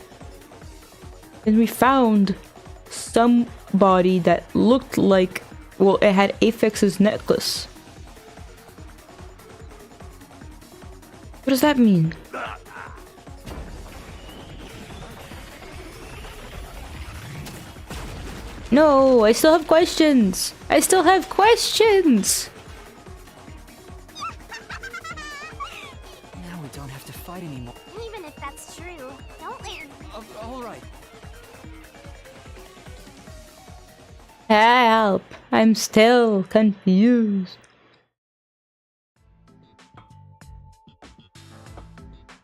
And we found somebody that looked like Well, it had Apex's necklace. What does that mean? No, I still have questions. I still have questions. Now we don't have to fight anymore. Even if that's true, don't let your... All right. Help! I'm still confused.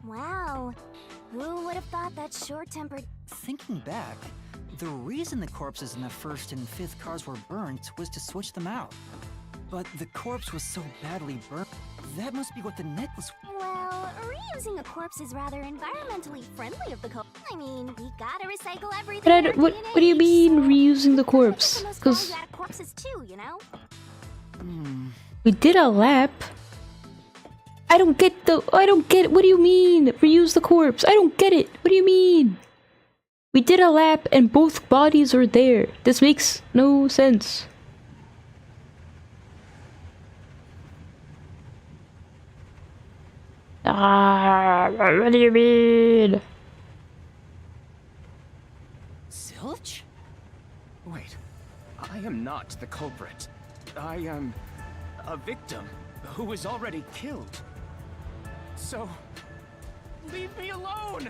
Wow. Who would have thought that short-tempered... Thinking back, the reason the corpses in the first and fifth cars were burnt was to switch them out. But the corpse was so badly burnt, that must be what the necklace... Well, reusing a corpse is rather environmentally friendly of the co- I mean, we gotta recycle everything. But in our what DNA, do you mean so reusing the we gotta corpse? make the most Because value out of corpses too, you know? we did a lap. I don't get. What do you mean? Reuse the corpse. I don't get it. What do you mean? We did a lap and both bodies are there. This makes no sense. What do you mean? Zilch? Wait, I am not the culprit. I am a victim who was already killed. So, leave me alone!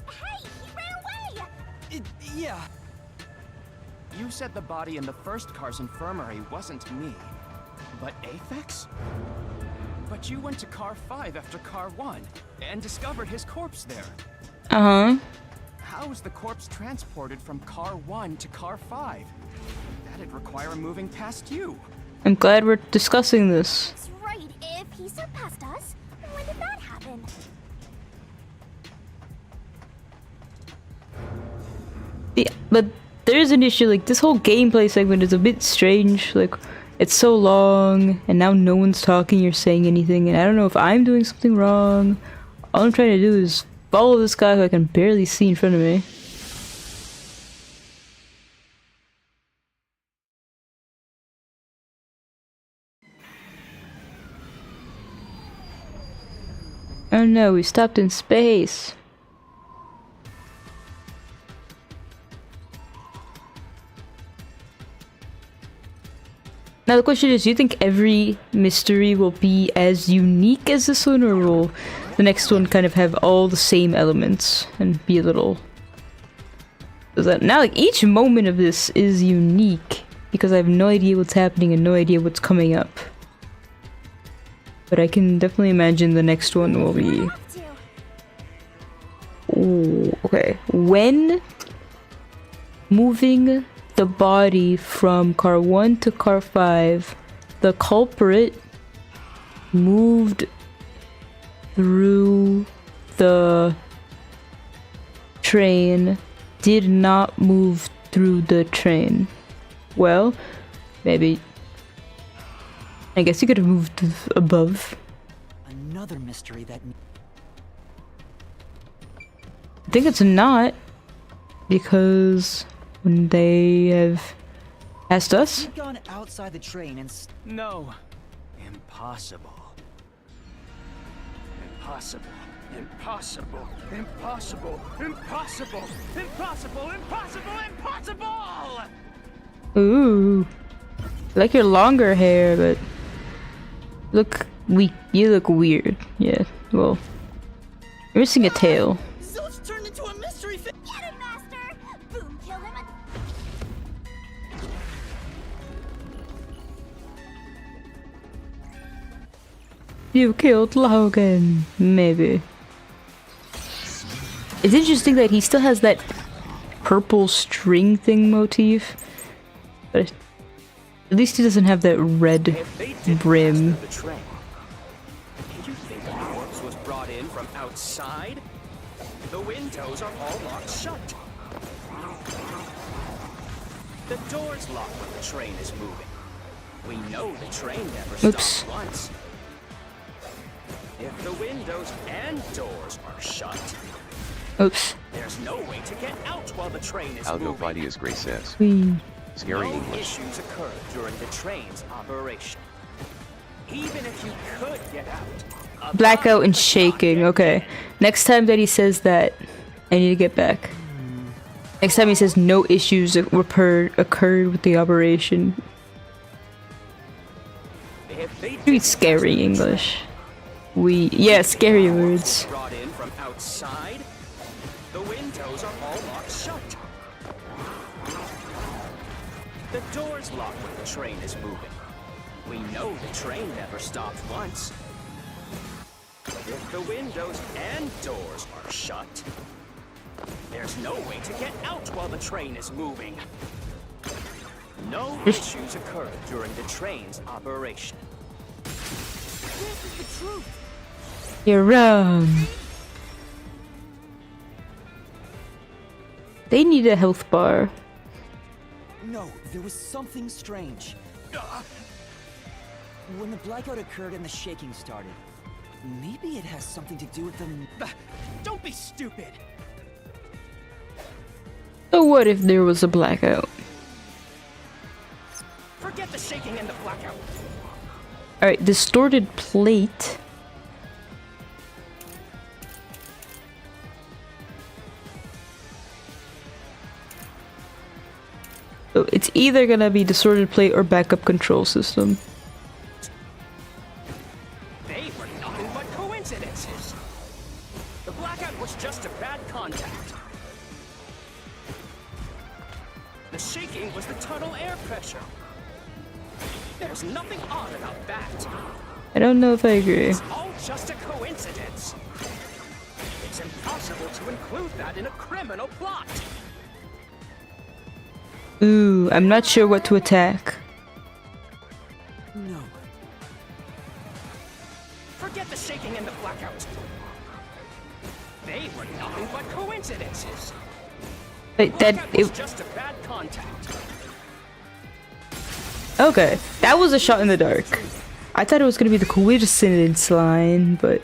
Hey, he ran away! Yeah. You said the body in the first car's infirmary wasn't me, but Aphex? But you went to car 5 after car 1 and discovered his corpse there. Uh-huh. How is the corpse transported from car 1 to car 5? That'd require moving past you. I'm glad we're discussing this. That's right, if he surpassed us, when did that happen? Yeah, but there's an issue, like, this whole gameplay segment is a bit strange, like, it's so long, and now no one's talking or saying anything, and I don't know if I'm doing something wrong. All I'm trying to do is follow this guy who I can barely see in front of me. Oh no, we stopped in space. Now the question is, do you think every mystery will be as unique as this one, or will the next one kind of have all the same elements and be a little... Is that now, like, each moment of this is unique because I have no idea what's happening and no idea what's coming up. But I can definitely imagine the next one will be... Have to. Ooh, okay. When moving the body from car 1 to car 5, the culprit moved through the train, did not move through the train. Well, maybe... I guess you could have moved above. Another mystery that... I think it's not, because when they have asked us, You've gone outside the train and... No. Impossible. Impossible. Impossible. Impossible. Impossible. Impossible. Impossible. Impossible! ooh, I like your longer hair, but you look weird. Yeah, well, you're missing a tail. Zilch turned into a mystery Get him, Master! Boom, kill him and... You killed Logan, maybe. It's interesting that he still has that purple string thing motif, but at least he doesn't have that red If they didn't brim. master the train, do you think the corpse was brought in from outside? The windows are all locked shut. The door's locked when the train is moving. We know the train never Oops. stops once. If the windows and doors are shut, Oops. there's no way to get out while the train is I'll go moving. fight as Gray says. We Scary No English. issues occurred during the train's operation. Even if you could get out, a Blackout body and could not shaking. get Okay. in. Next time that he says that, I need to get back. Next time he says no issues occurred with the operation. If they Read didn't scary test the English. Yeah, scary train, words. brought in from outside, the windows are all locked shut. The doors lock when the train is moving. We know the train never stopped once. If the windows and doors are shut, there's no way to get out while the train is moving. No issues occurred during the train's operation. This is the truth. You're wrong. They need a health bar. No, there was something strange. When the blackout occurred and the shaking started, maybe it has something to do with the... Don't be stupid! So what if there was a blackout? Forget the shaking and the blackout. Alright, distorted plate. So it's either gonna be distorted plate or backup control system. They were nothing but coincidences. The blackout was just a bad contact. The shaking was the tunnel air pressure. There's nothing odd about that. I don't know if I agree. It's all just a coincidence. It's impossible to include that in a criminal plot. Ooh, I'm not sure what to attack. No. Forget the shaking and the blackout. They were nothing but coincidences. Wait, that Blackout was it, just a bad contact. okay, that was a shot in the dark. I thought it was gonna be the coincidence line, but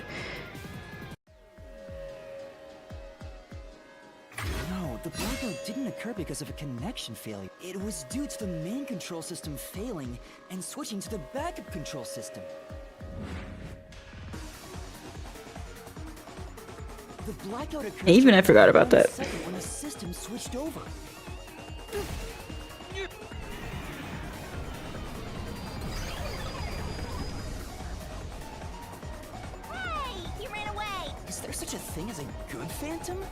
No, the blackout didn't occur because of a connection failure. It was due to the main control system failing and switching to the backup control system. The blackout occurred even I forgot about during that. the second when the system switched over. Hey, he ran away. Is there such a thing as a good phantom?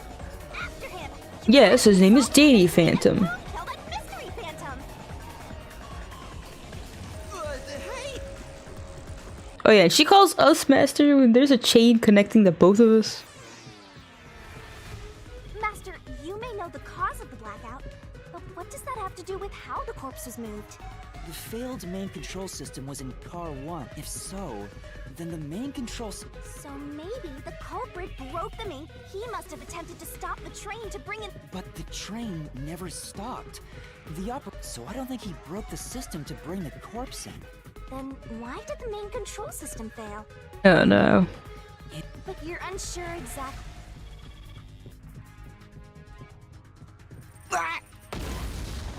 After him. Yes, his name is Danny Phantom. Kill that mystery phantom. Hey! Oh yeah, and she calls us master when there's a chain connecting the both of us. Master, you may know the cause of the blackout, but what does that have to do with how the corpse was moved? The failed main control system was in car 1. If so, then the main control So maybe the culprit broke the main. He must have attempted to stop the train to bring in. But the train never stopped. So I don't think he broke the system to bring the corpse in. Then why did the main control system fail? Oh no. But you're unsure exactly. I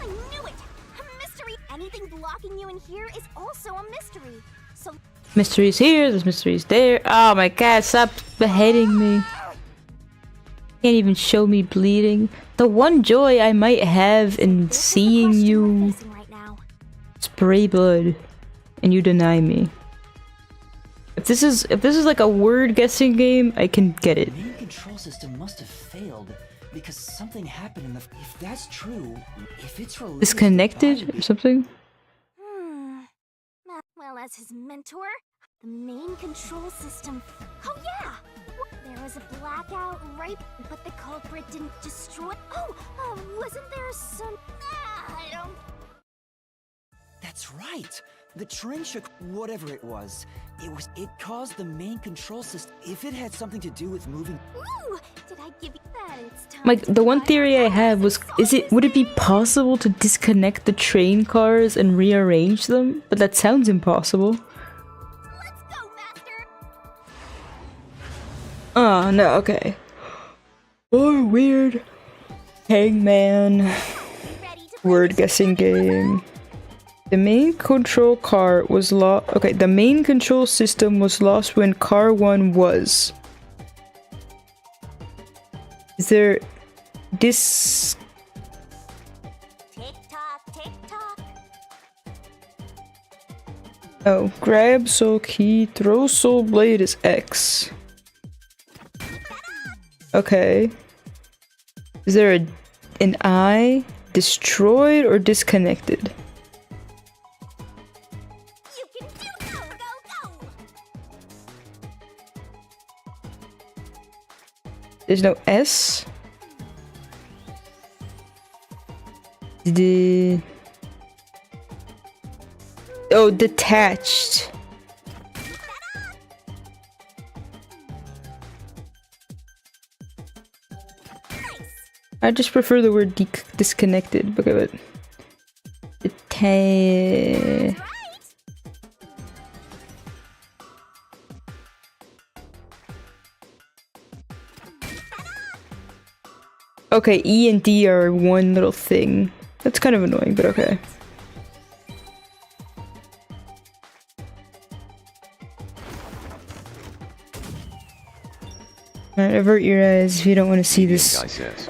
knew it! A mystery! Anything blocking you in here is also a mystery. So Mysteries here, there's mysteries there. Oh my god, stop beheading me. Can't even show me bleeding. The one joy I might have in this is the seeing question you we're facing right now. spray blood and you deny me. If this is like a word guessing game, I can get it. The main control system must have failed because something happened in the... If that's true, if it's related... Disconnected or something? Well, as his mentor, the main control system. Oh yeah! There was a blackout, right? But the culprit didn't destroy. Oh, wasn't there some? I don't. That's right! The train shook whatever it was. It caused the main control system. If it had something to do with moving... Ooh, did I give you that? It's time. Like to the one find theory I out had was would it be possible to disconnect the train cars and rearrange them? But that sounds impossible. Let's go, Master. Oh no, okay. Or weird hangman. Ready to Word guessing game. The main control car was lost. Okay, the main control system was lost when car 1 was. Is there this? Tick tock, tick tock. Oh, grab soul key, throw soul blade is X. Okay. Is there an I? Destroyed or disconnected? You can do go, go, go. There's no S? Oh, detached. I just prefer the word disconnected. Okay, but okay, E and D are one little thing. That's kind of annoying, but okay. Alright, avert your eyes if you don't want to see this. Guy says.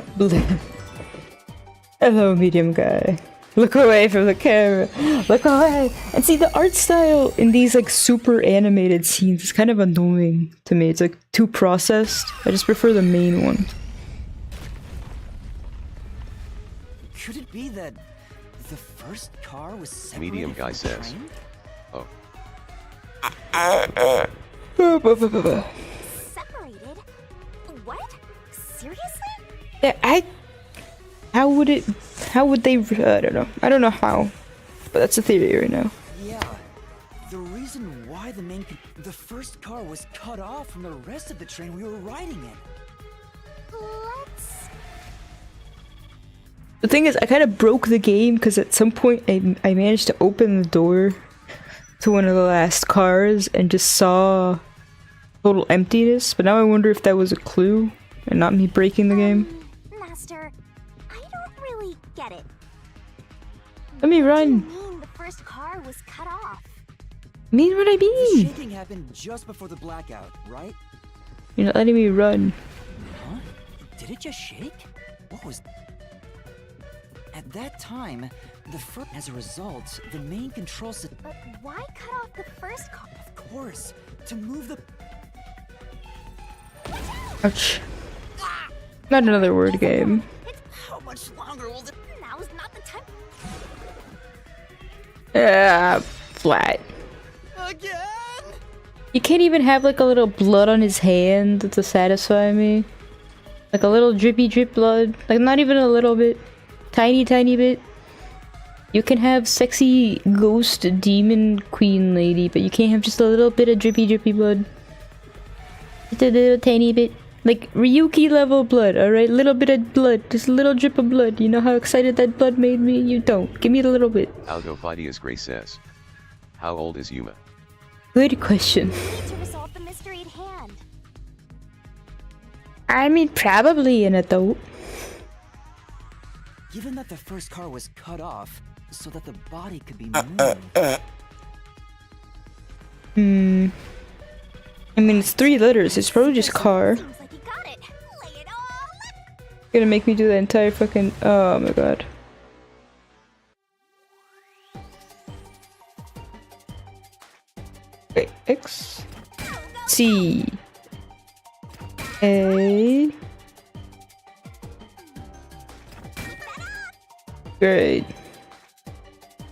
Hello, medium guy. Look away from the camera. Look away and see the art style in these like super animated scenes. It's kind of annoying to me. It's like too processed. I just prefer the main one. Could it be that the first car was separated Medium guy from the says. train? Oh. Separated? What? Seriously? Yeah, how would they, I don't know. I don't know how, but that's a theory right now. Yeah. The reason why the first car was cut off from the rest of the train we were riding in. Let's... The thing is, I kind of broke the game because at some point I managed to open the door to one of the last cars and just saw total emptiness, but now I wonder if that was a clue and not me breaking the game. Master, I don't really get it. Let me What do you run. mean the first car was cut off? Mean what I The mean. shaking happened just before the blackout, right? You're not letting me run. Huh? Did it just shake? What was... At that time, as a result, the main control system... But why cut off the first car? Of course, to move the... Ouch. Not another word game. How much longer will the... Now's not the time. Flat. Again? You can't even have like a little blood on his hand to satisfy me. Like a little drippy drip blood. Like not even a little bit. Tiny bit. You can have sexy ghost demon queen lady, but you can't have just a little bit of drippy blood. Just a little tiny bit. Like Ryuki level blood, alright? Little bit of blood. Just a little drip of blood. You know how excited that blood made me? You don't. Give me a little bit. Algo Phidias Gray says. How old is Yuma? Good question. We need to resolve the mystery at hand. I mean, probably an adult. Given that the first car was cut off, so that the body could be moved... I mean, it's 3 letters. It's probably just car. Seems like you got it. Lay it all. Gonna make me do the entire fucking. Oh my god. Wait, X C A. Great.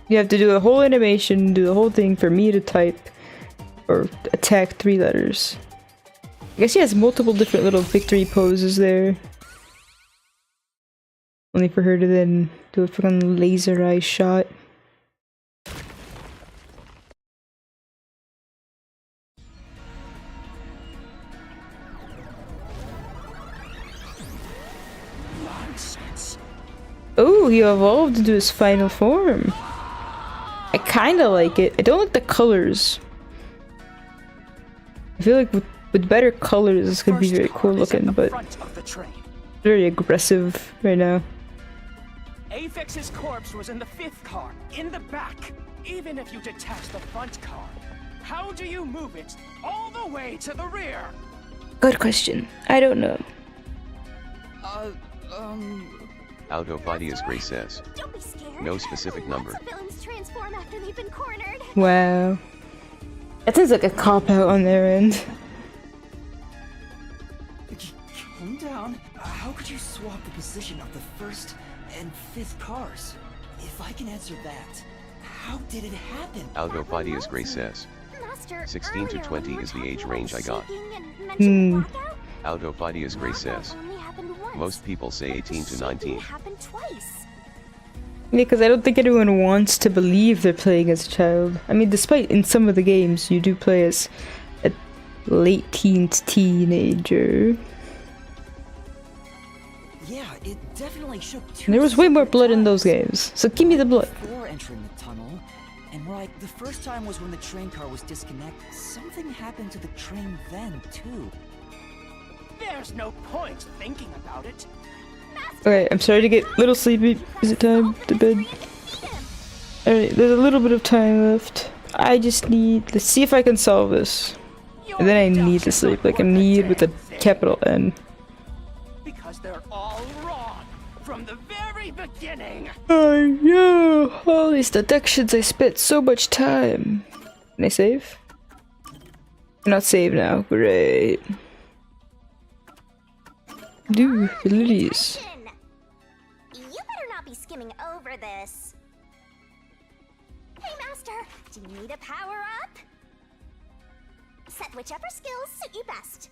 You have to do the whole animation, do the whole thing for me to type or attack 3 letters. I guess he has multiple different little victory poses there. Only for her to then do a freaking laser eye shot. Nonsense. Oh, he evolved into his final form. I kinda like it. I don't like the colors. I feel like with better colors this could be very cool looking, but very aggressive right now. Aphex's corpse was in the 5th car, in the back. Even if you detach the front car, how do you move it all the way to the rear? Good question. I don't know. Autophidia's Gray says. Don't be scared. No specific number. Lots of villains transform after they've been cornered. Wow. That sounds like a cop-out on their end. Calm down. How could you swap the position of the 1st and 5th cars? If I can answer that, how did it happen? Autophidia's Gray says. Master, 16 to earlier 20 when you is were the age talking range I about got. shaking and mentioned blackout, Autophidia's Gray says. blackout only happened once, Most people say but the 18 to shaking 19. happened twice. Yeah, because I don't think anyone wants to believe they're playing as a child. I mean, despite in some of the games you do play as a late teens teenager. Yeah, it definitely shook two. And there was way more separate blood in those times. games, so give me the blood. Before entering the tunnel, and like the first time was when the train car was disconnected. Something happened to the train then too. There's no point thinking about it. Okay, I'm starting to get a little sleepy. Is it time to bed? Alright, there's a little bit of time left. I just need... Let's see if I can solve this. And then I need to sleep, like I need with a capital N. Because they're all wrong from the very beginning. Oh no! All these deductions, I spent so much time. Can I save? Cannot save now. Great. Do abilities. You better not be skimming over this. Hey, Master, do you need a power up? Set whichever skills suit you best.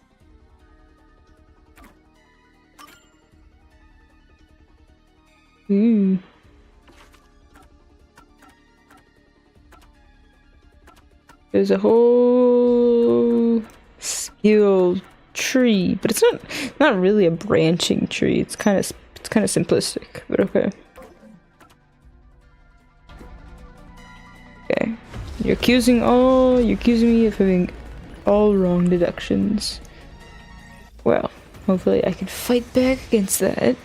There's a whole skill tree, but it's not really a branching tree. It's kind of simplistic, but okay. Okay, you're accusing me of having all wrong deductions. Well, hopefully I can fight back against that.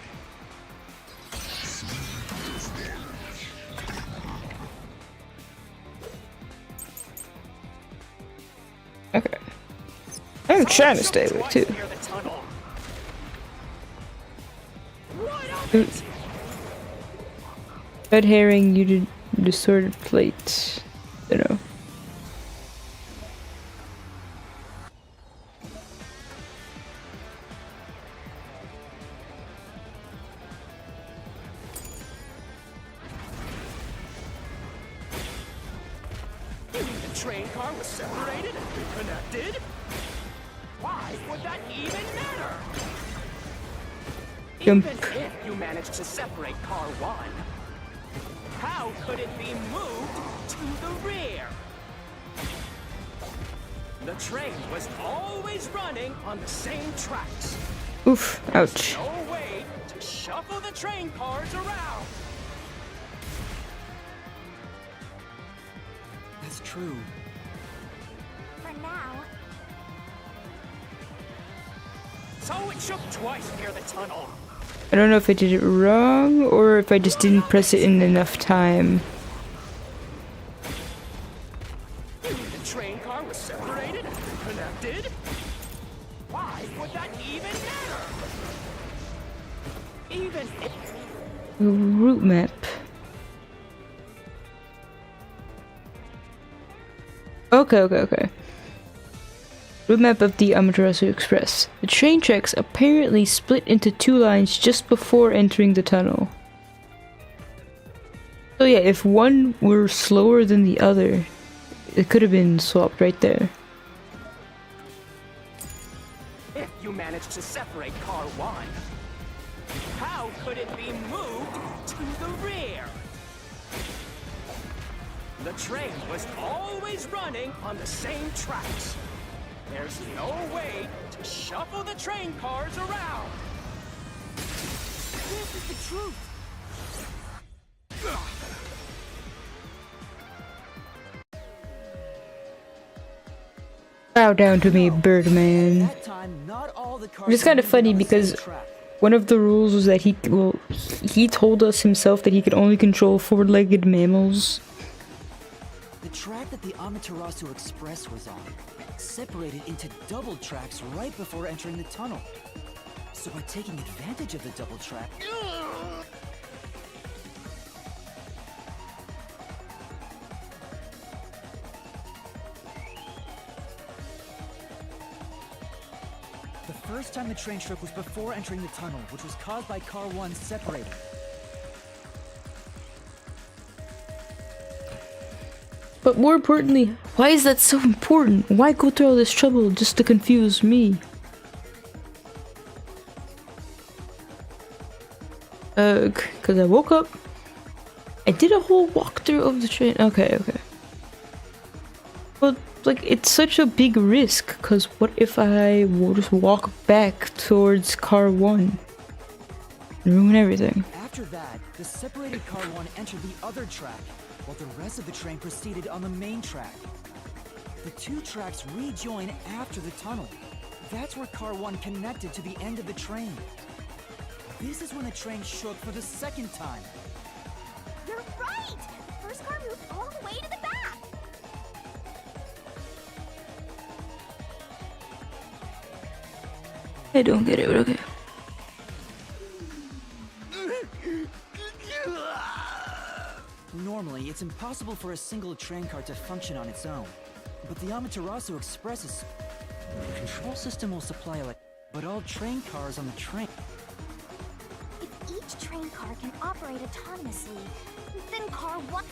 Okay. I'm trying to stay awake too. Red herring, you did distorted plate. I don't know. The train car was separated and reconnected? Why would that even matter? Jump. Even if you managed to separate car 1, how could it be moved to the rear? The train was always running on the same tracks. Oof, ouch. No way to shuffle the train cars around. That's true. For now. So it shook twice near the tunnel. I don't know if I did it wrong or if I just didn't press it in enough time. The train car was separated and reconnected? Why would that even matter? Even if... Route map. Okay. Route map of the Amaterasu Express. The train tracks apparently split into 2 lines just before entering the tunnel. So yeah, if one were slower than the other, it could have been swapped right there. If you managed to separate car 1, how could it be moved to the rear? The train was always running on the same tracks. There's no way to shuffle the train cars around. This is the truth. Bow down to me, Birdman. That time, not all the cars It's kind of were funny moving on the same because track. one of the rules was that he told us himself that he could only control four-legged mammals. The track that the Amaterasu Express was on separated into double tracks right before entering the tunnel. So by taking advantage of the double track... The first time the train struck was before entering the tunnel, which was caused by Car 1 separating. But more importantly, why is that so important? Why go through all this trouble just to confuse me? Cause I woke up, I did a whole walkthrough of the train. Okay. But like, it's such a big risk, cause what if I just walk back towards car 1 and ruin everything? After that, the separated Car 1 entered the other track, while the rest of the train proceeded on the main track. The two tracks rejoin after the tunnel. That's where Car 1 connected to the end of the train. This is when the train shook for the second time. You're right! The first car moved all the way to the back! I don't get it, but okay. Normally, it's impossible for a single train car to function on its own. But the Amaterasu Express's control system will supply but all train cars on the train. If each train car can operate autonomously, then car 1...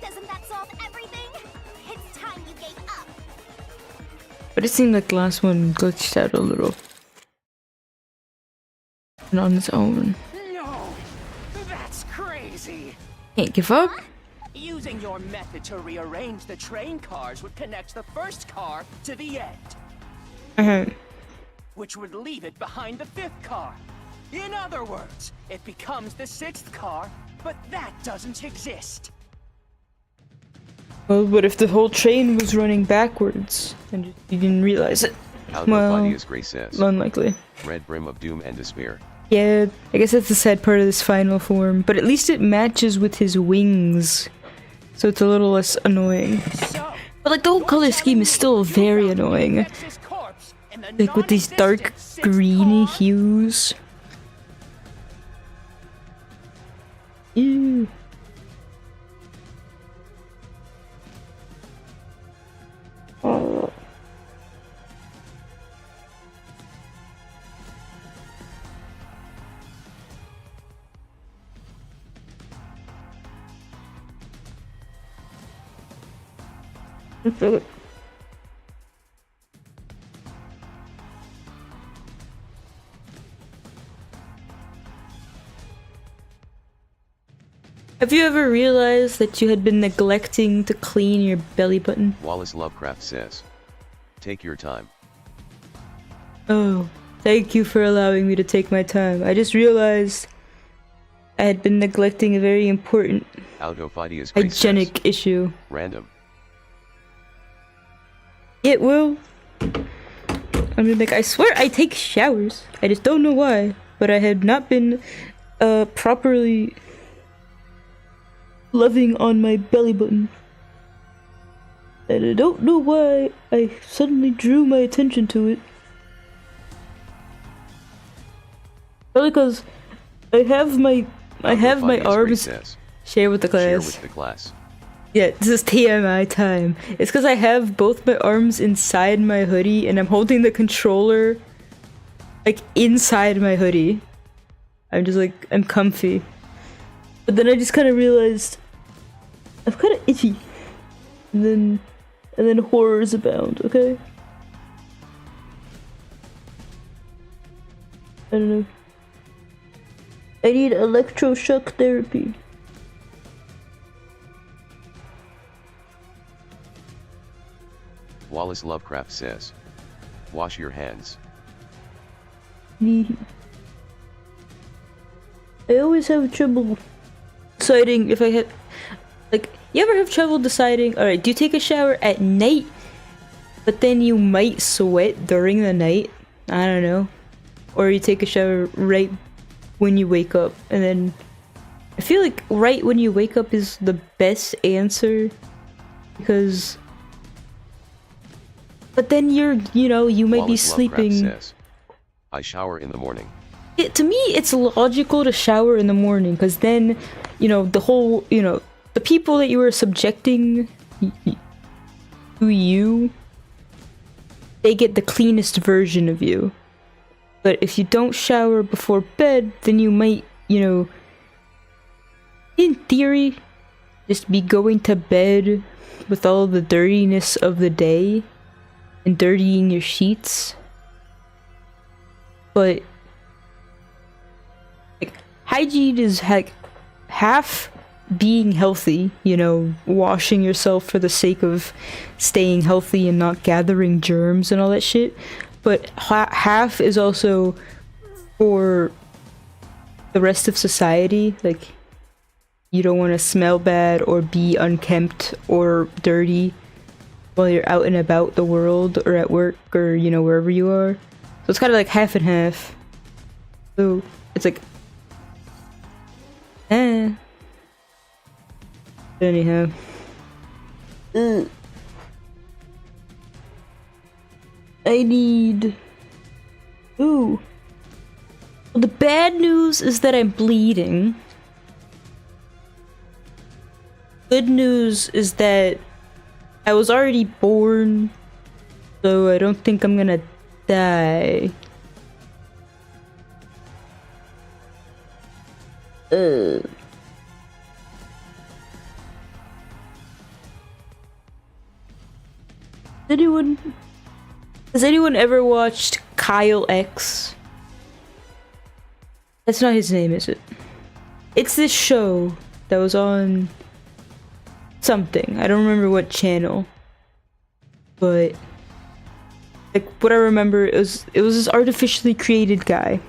Doesn't that solve everything? It's time you gave up! But it seemed like the last one glitched out a little. And on its own. No! That's crazy! Can't give up? Using your method to rearrange the train cars would connect the first car to the end, which would leave it behind the fifth car. In other words, it becomes the sixth car, but that doesn't exist. Well, what if the whole train was running backwards and you didn't realize it? Autopodius Gray says. Unlikely. Red brim of doom and despair. Yeah, I guess that's the sad part of this final form, but at least it matches with his wings, so it's a little less annoying. So, But like the whole color scheme is still very annoying, like with these dark greeny hues. Ew. Oh. Have you ever realized that you had been neglecting to clean your belly button? Wallace Lovecraft says. Take your time. Oh, thank you for allowing me to take my time. I just realized I had been neglecting a very important Autopodius Gray hygienic says. issue. Random. It will. I mean, like, I swear I take showers. I just don't know why. But I had not been properly loving on my belly button. And I don't know why I suddenly drew my attention to it. Probably because I have my arms. Share with the class. Share with the class. Yeah, this is TMI time. It's because I have both my arms inside my hoodie and I'm holding the controller like inside my hoodie. I'm just like, I'm comfy. But then I just kind of realized I'm kind of itchy. And then horrors abound, okay? I don't know. I need electroshock therapy. Wallace Lovecraft says. Wash your hands. I always have trouble deciding if I have, like, you ever have trouble deciding, alright, do you take a shower at night, but then you might sweat during the night? I don't know. or you take a shower right when you wake up. And then I feel like right when you wake up is the best answer, because but then you might be Wallace Lovecraft sleeping. says, I shower in the morning. To me, it's logical to shower in the morning, because then, the whole, the people that you are subjecting to you, they get the cleanest version of you. But if you don't shower before bed, then you might, in theory, just be going to bed with all the dirtiness of the day and dirtying your sheets. But hygiene is half being healthy, washing yourself for the sake of staying healthy and not gathering germs and all that shit. But half is also for the rest of society. Like, you don't want to smell bad or be unkempt or dirty while you're out and about the world or at work or, wherever you are. So it's kind of like half and half. So it's like, anyhow. I need... Ooh. Well, the bad news is that I'm bleeding. Good news is that I was already born, so I don't think I'm gonna die. Has anyone ever watched Kyle X? That's not his name, is it? It's this show that was on something. I don't remember what channel. But like, what I remember is it was this artificially created guy.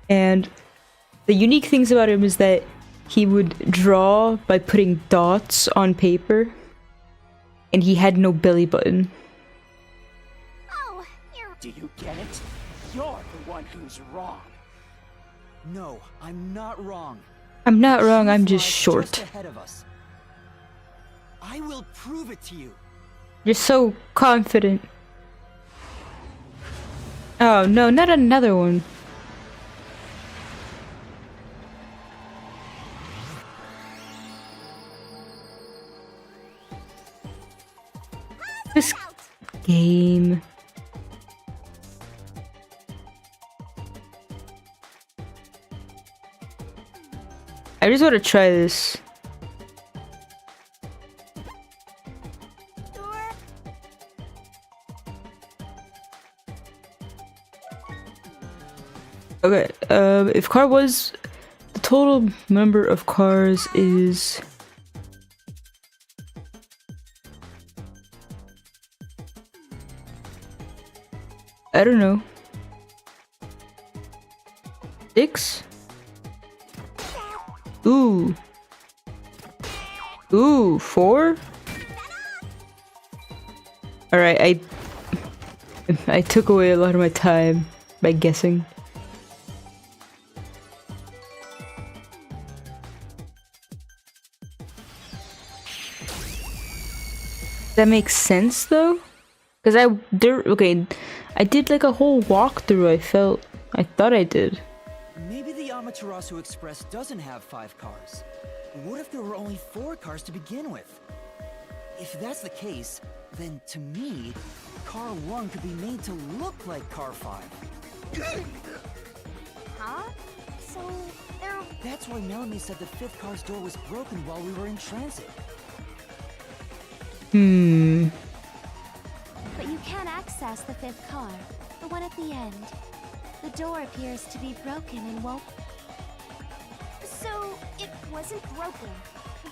And the unique things about him is that he would draw by putting dots on paper. And he had no belly button. Oh, you're... Do you get it? You're the one who's wrong. No, I'm not wrong. I'm not wrong, I'm just Lies short. Just ahead of us. I will prove it to you. You're so confident. Oh no, not another one. This game. I just want to try this. Okay, if car was... The total number of cars is... I don't know. 6? Ooh. Ooh, 4? Alright, I took away a lot of my time by guessing. That makes sense though? Cause I did like a whole walkthrough, I thought I did. Maybe the Amaterasu Express doesn't have 5 cars. What if there were only 4 cars to begin with? If that's the case, then to me, car 1 could be made to look like car 5. Huh? So, there... That's why Melanie said the 5th car's door was broken while we were in transit. But you can't access the 5th car, the one at the end. The door appears to be broken and won't... So, it wasn't broken.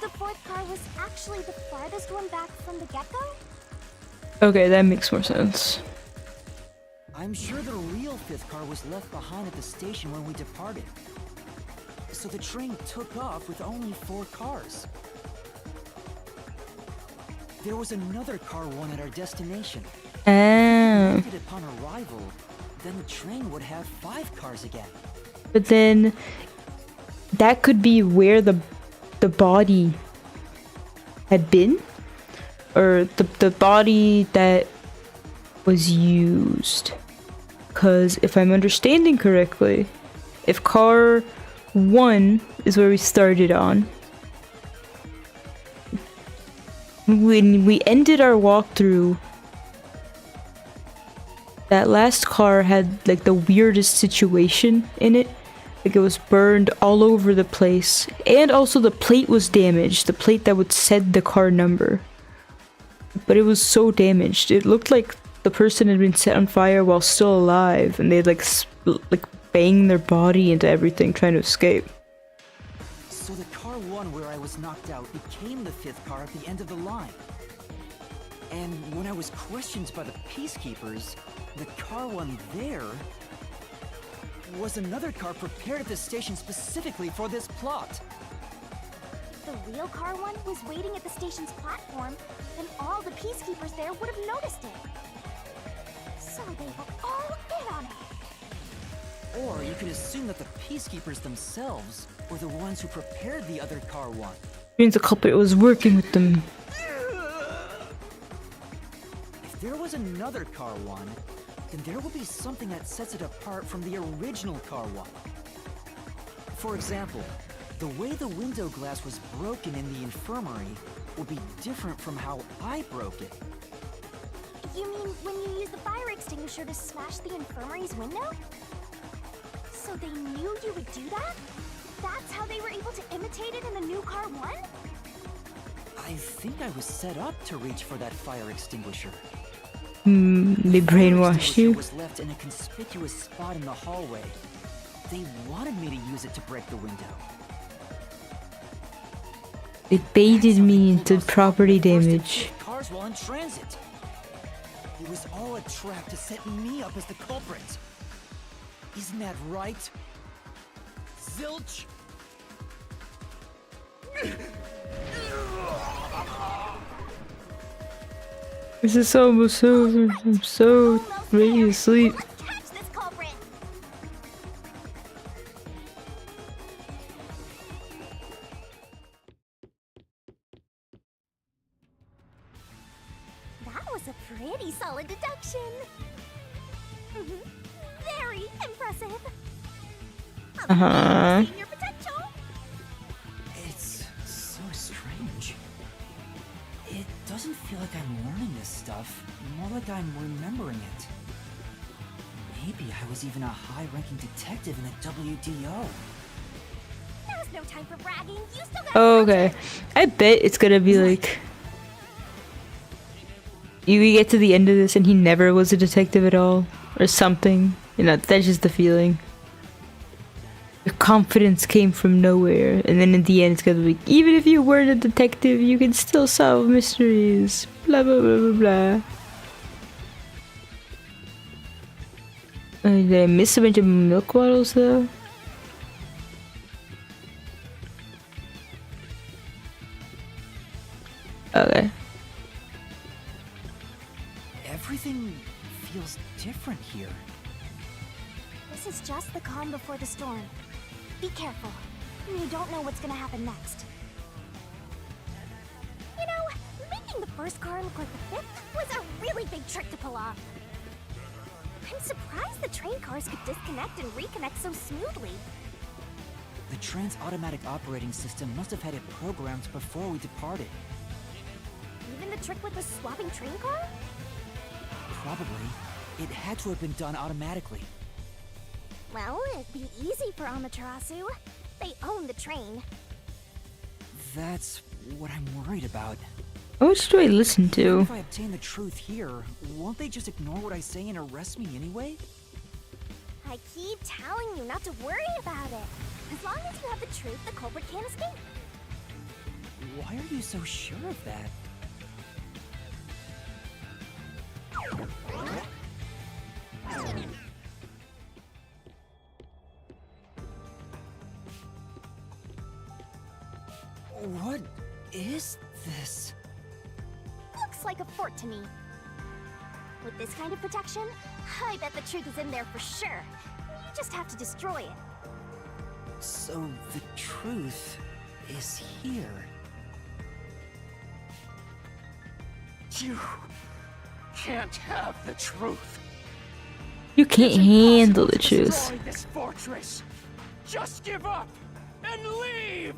The 4th car was actually the farthest one back from the get-go? Okay, that makes more sense. I'm sure the real 5th car was left behind at the station when we departed. So the train took off with only 4 cars. There was another car 1 at our destination. Oh. Upon arrival, then the train would have 5 cars again. But then that could be where the body had been, or the body that was used. Because if I'm understanding correctly, if car 1 is where we started on, when we ended our walkthrough, that last car had like the weirdest situation in it. Like it was burned all over the place, and also the plate was damaged, the plate that would set the car number. But it was so damaged, it looked like the person had been set on fire while still alive, and they'd like bang their body into everything trying to escape. So the car 1 where I was knocked out became the 5th car at the end of the line. And when I was questioned by the peacekeepers, the car 1 there was another car prepared at the station specifically for this plot. The real car 1 was waiting at the station's platform, then all the peacekeepers there would have noticed it. So they were all in on it. Or you can assume that the peacekeepers themselves were the ones who prepared the other car 1. Means the culprit was working with them. If there was another car 1, then there will be something that sets it apart from the original car 1. For example, the way the window glass was broken in the infirmary will be different from how I broke it. You mean when you used the fire extinguisher to smash the infirmary's window? So they knew you would do that? That's how they were able to imitate it in the new car 1? I think I was set up to reach for that fire extinguisher. They brainwashed you. It was left in a conspicuous spot in the hallway. They wanted me to use it to break the window. It baited me into property damage. Cars while in transit. It was all a trap to set me up as the culprit. Isn't that right? Zilch? This is almost over. I'm so ready to sleep. Let's catch this culprit! That was a pretty solid deduction. Very impressive. Seeing your potential. It's so strange. It doesn't feel like I'm learning this stuff, more like I'm remembering it. Maybe I was even a high-ranking detective in the WDO. Now's no time for bragging. You still got Oh, okay. I bet it's gonna be like you get to the end of this and he never was a detective at all, or something. You know, that's just the feeling. Your confidence came from nowhere, and then in the end it's gonna be like, even if you weren't a detective, you can still solve mysteries. Blah blah blah blah blah. Did I miss a bunch of milk bottles though? Okay. Everything feels different here. This is just the calm before the storm. Be careful. You don't know what's gonna happen next. You know, making the first car look like the 5th was a really big trick to pull off. I'm surprised the train cars could disconnect and reconnect so smoothly. The train's automatic operating system must have had it programmed before we departed. Even the trick with the swapping train car? Probably. It had to have been done automatically. Well, it'd be easy for Amaterasu. They own the train. That's what I'm worried about. How much do I listen to? If I obtain the truth here, won't they just ignore what I say and arrest me anyway? I keep telling you not to worry about it. As long as you have the truth, the culprit can't escape. Why are you so sure of that? What is this? Looks like a fort to me. With this kind of protection, I bet the truth is in there for sure. You just have to destroy it. So the truth is here. You can't have the truth. You can't It's handle impossible the to truth. destroy this fortress. Just give up and leave.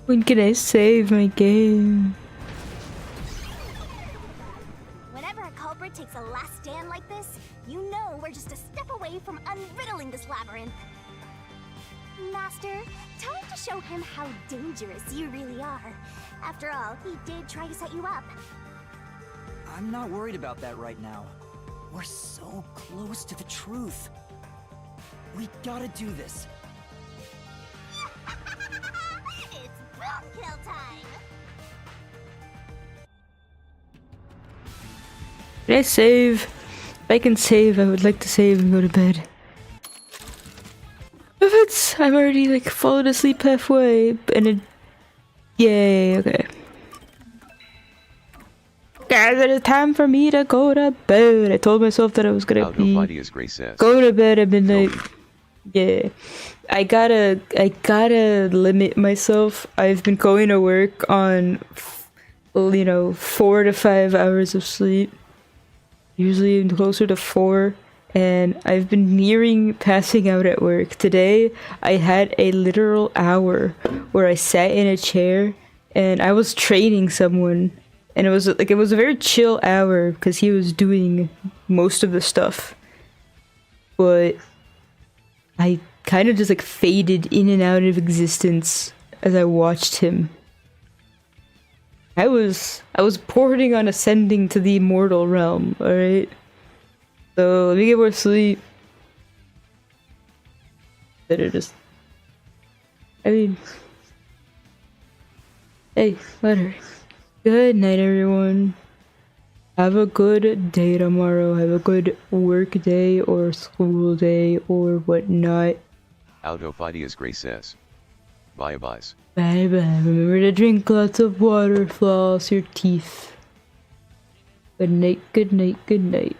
When can I save my game? Whenever a culprit takes a last stand like this, you know we're just a step away from unriddling this labyrinth. Master, time to show him how dangerous you really are. After all, he did try to set you up. I'm not worried about that right now. We're so close to the truth. We gotta do this. It's bone kill time! Can I save? If I can save, I would like to save and go to bed. If it's, I'm already like fallen asleep halfway, and it, yay, okay. Guys, it is time for me to go to bed. I told myself that I was gonna be Aldophidius Gray says. go to bed at midnight. Yeah, I gotta limit myself. I've been going to work on, 4 to 5 hours of sleep. Usually closer to 4, and I've been nearing passing out at work. Today, I had a literal hour where I sat in a chair and I was training someone, and it was a very chill hour because he was doing most of the stuff. But I kind of just like faded in and out of existence as I watched him. I was porting on ascending to the immortal realm, alright? So let me get more sleep. Better just, I mean, hey, whatever. Good night, everyone. Have a good day tomorrow. Have a good work day or school day or whatnot. Aldophidius Gray says. Bye byes. Bye bye. Remember to drink lots of water, floss your teeth. Good night, good night, good night.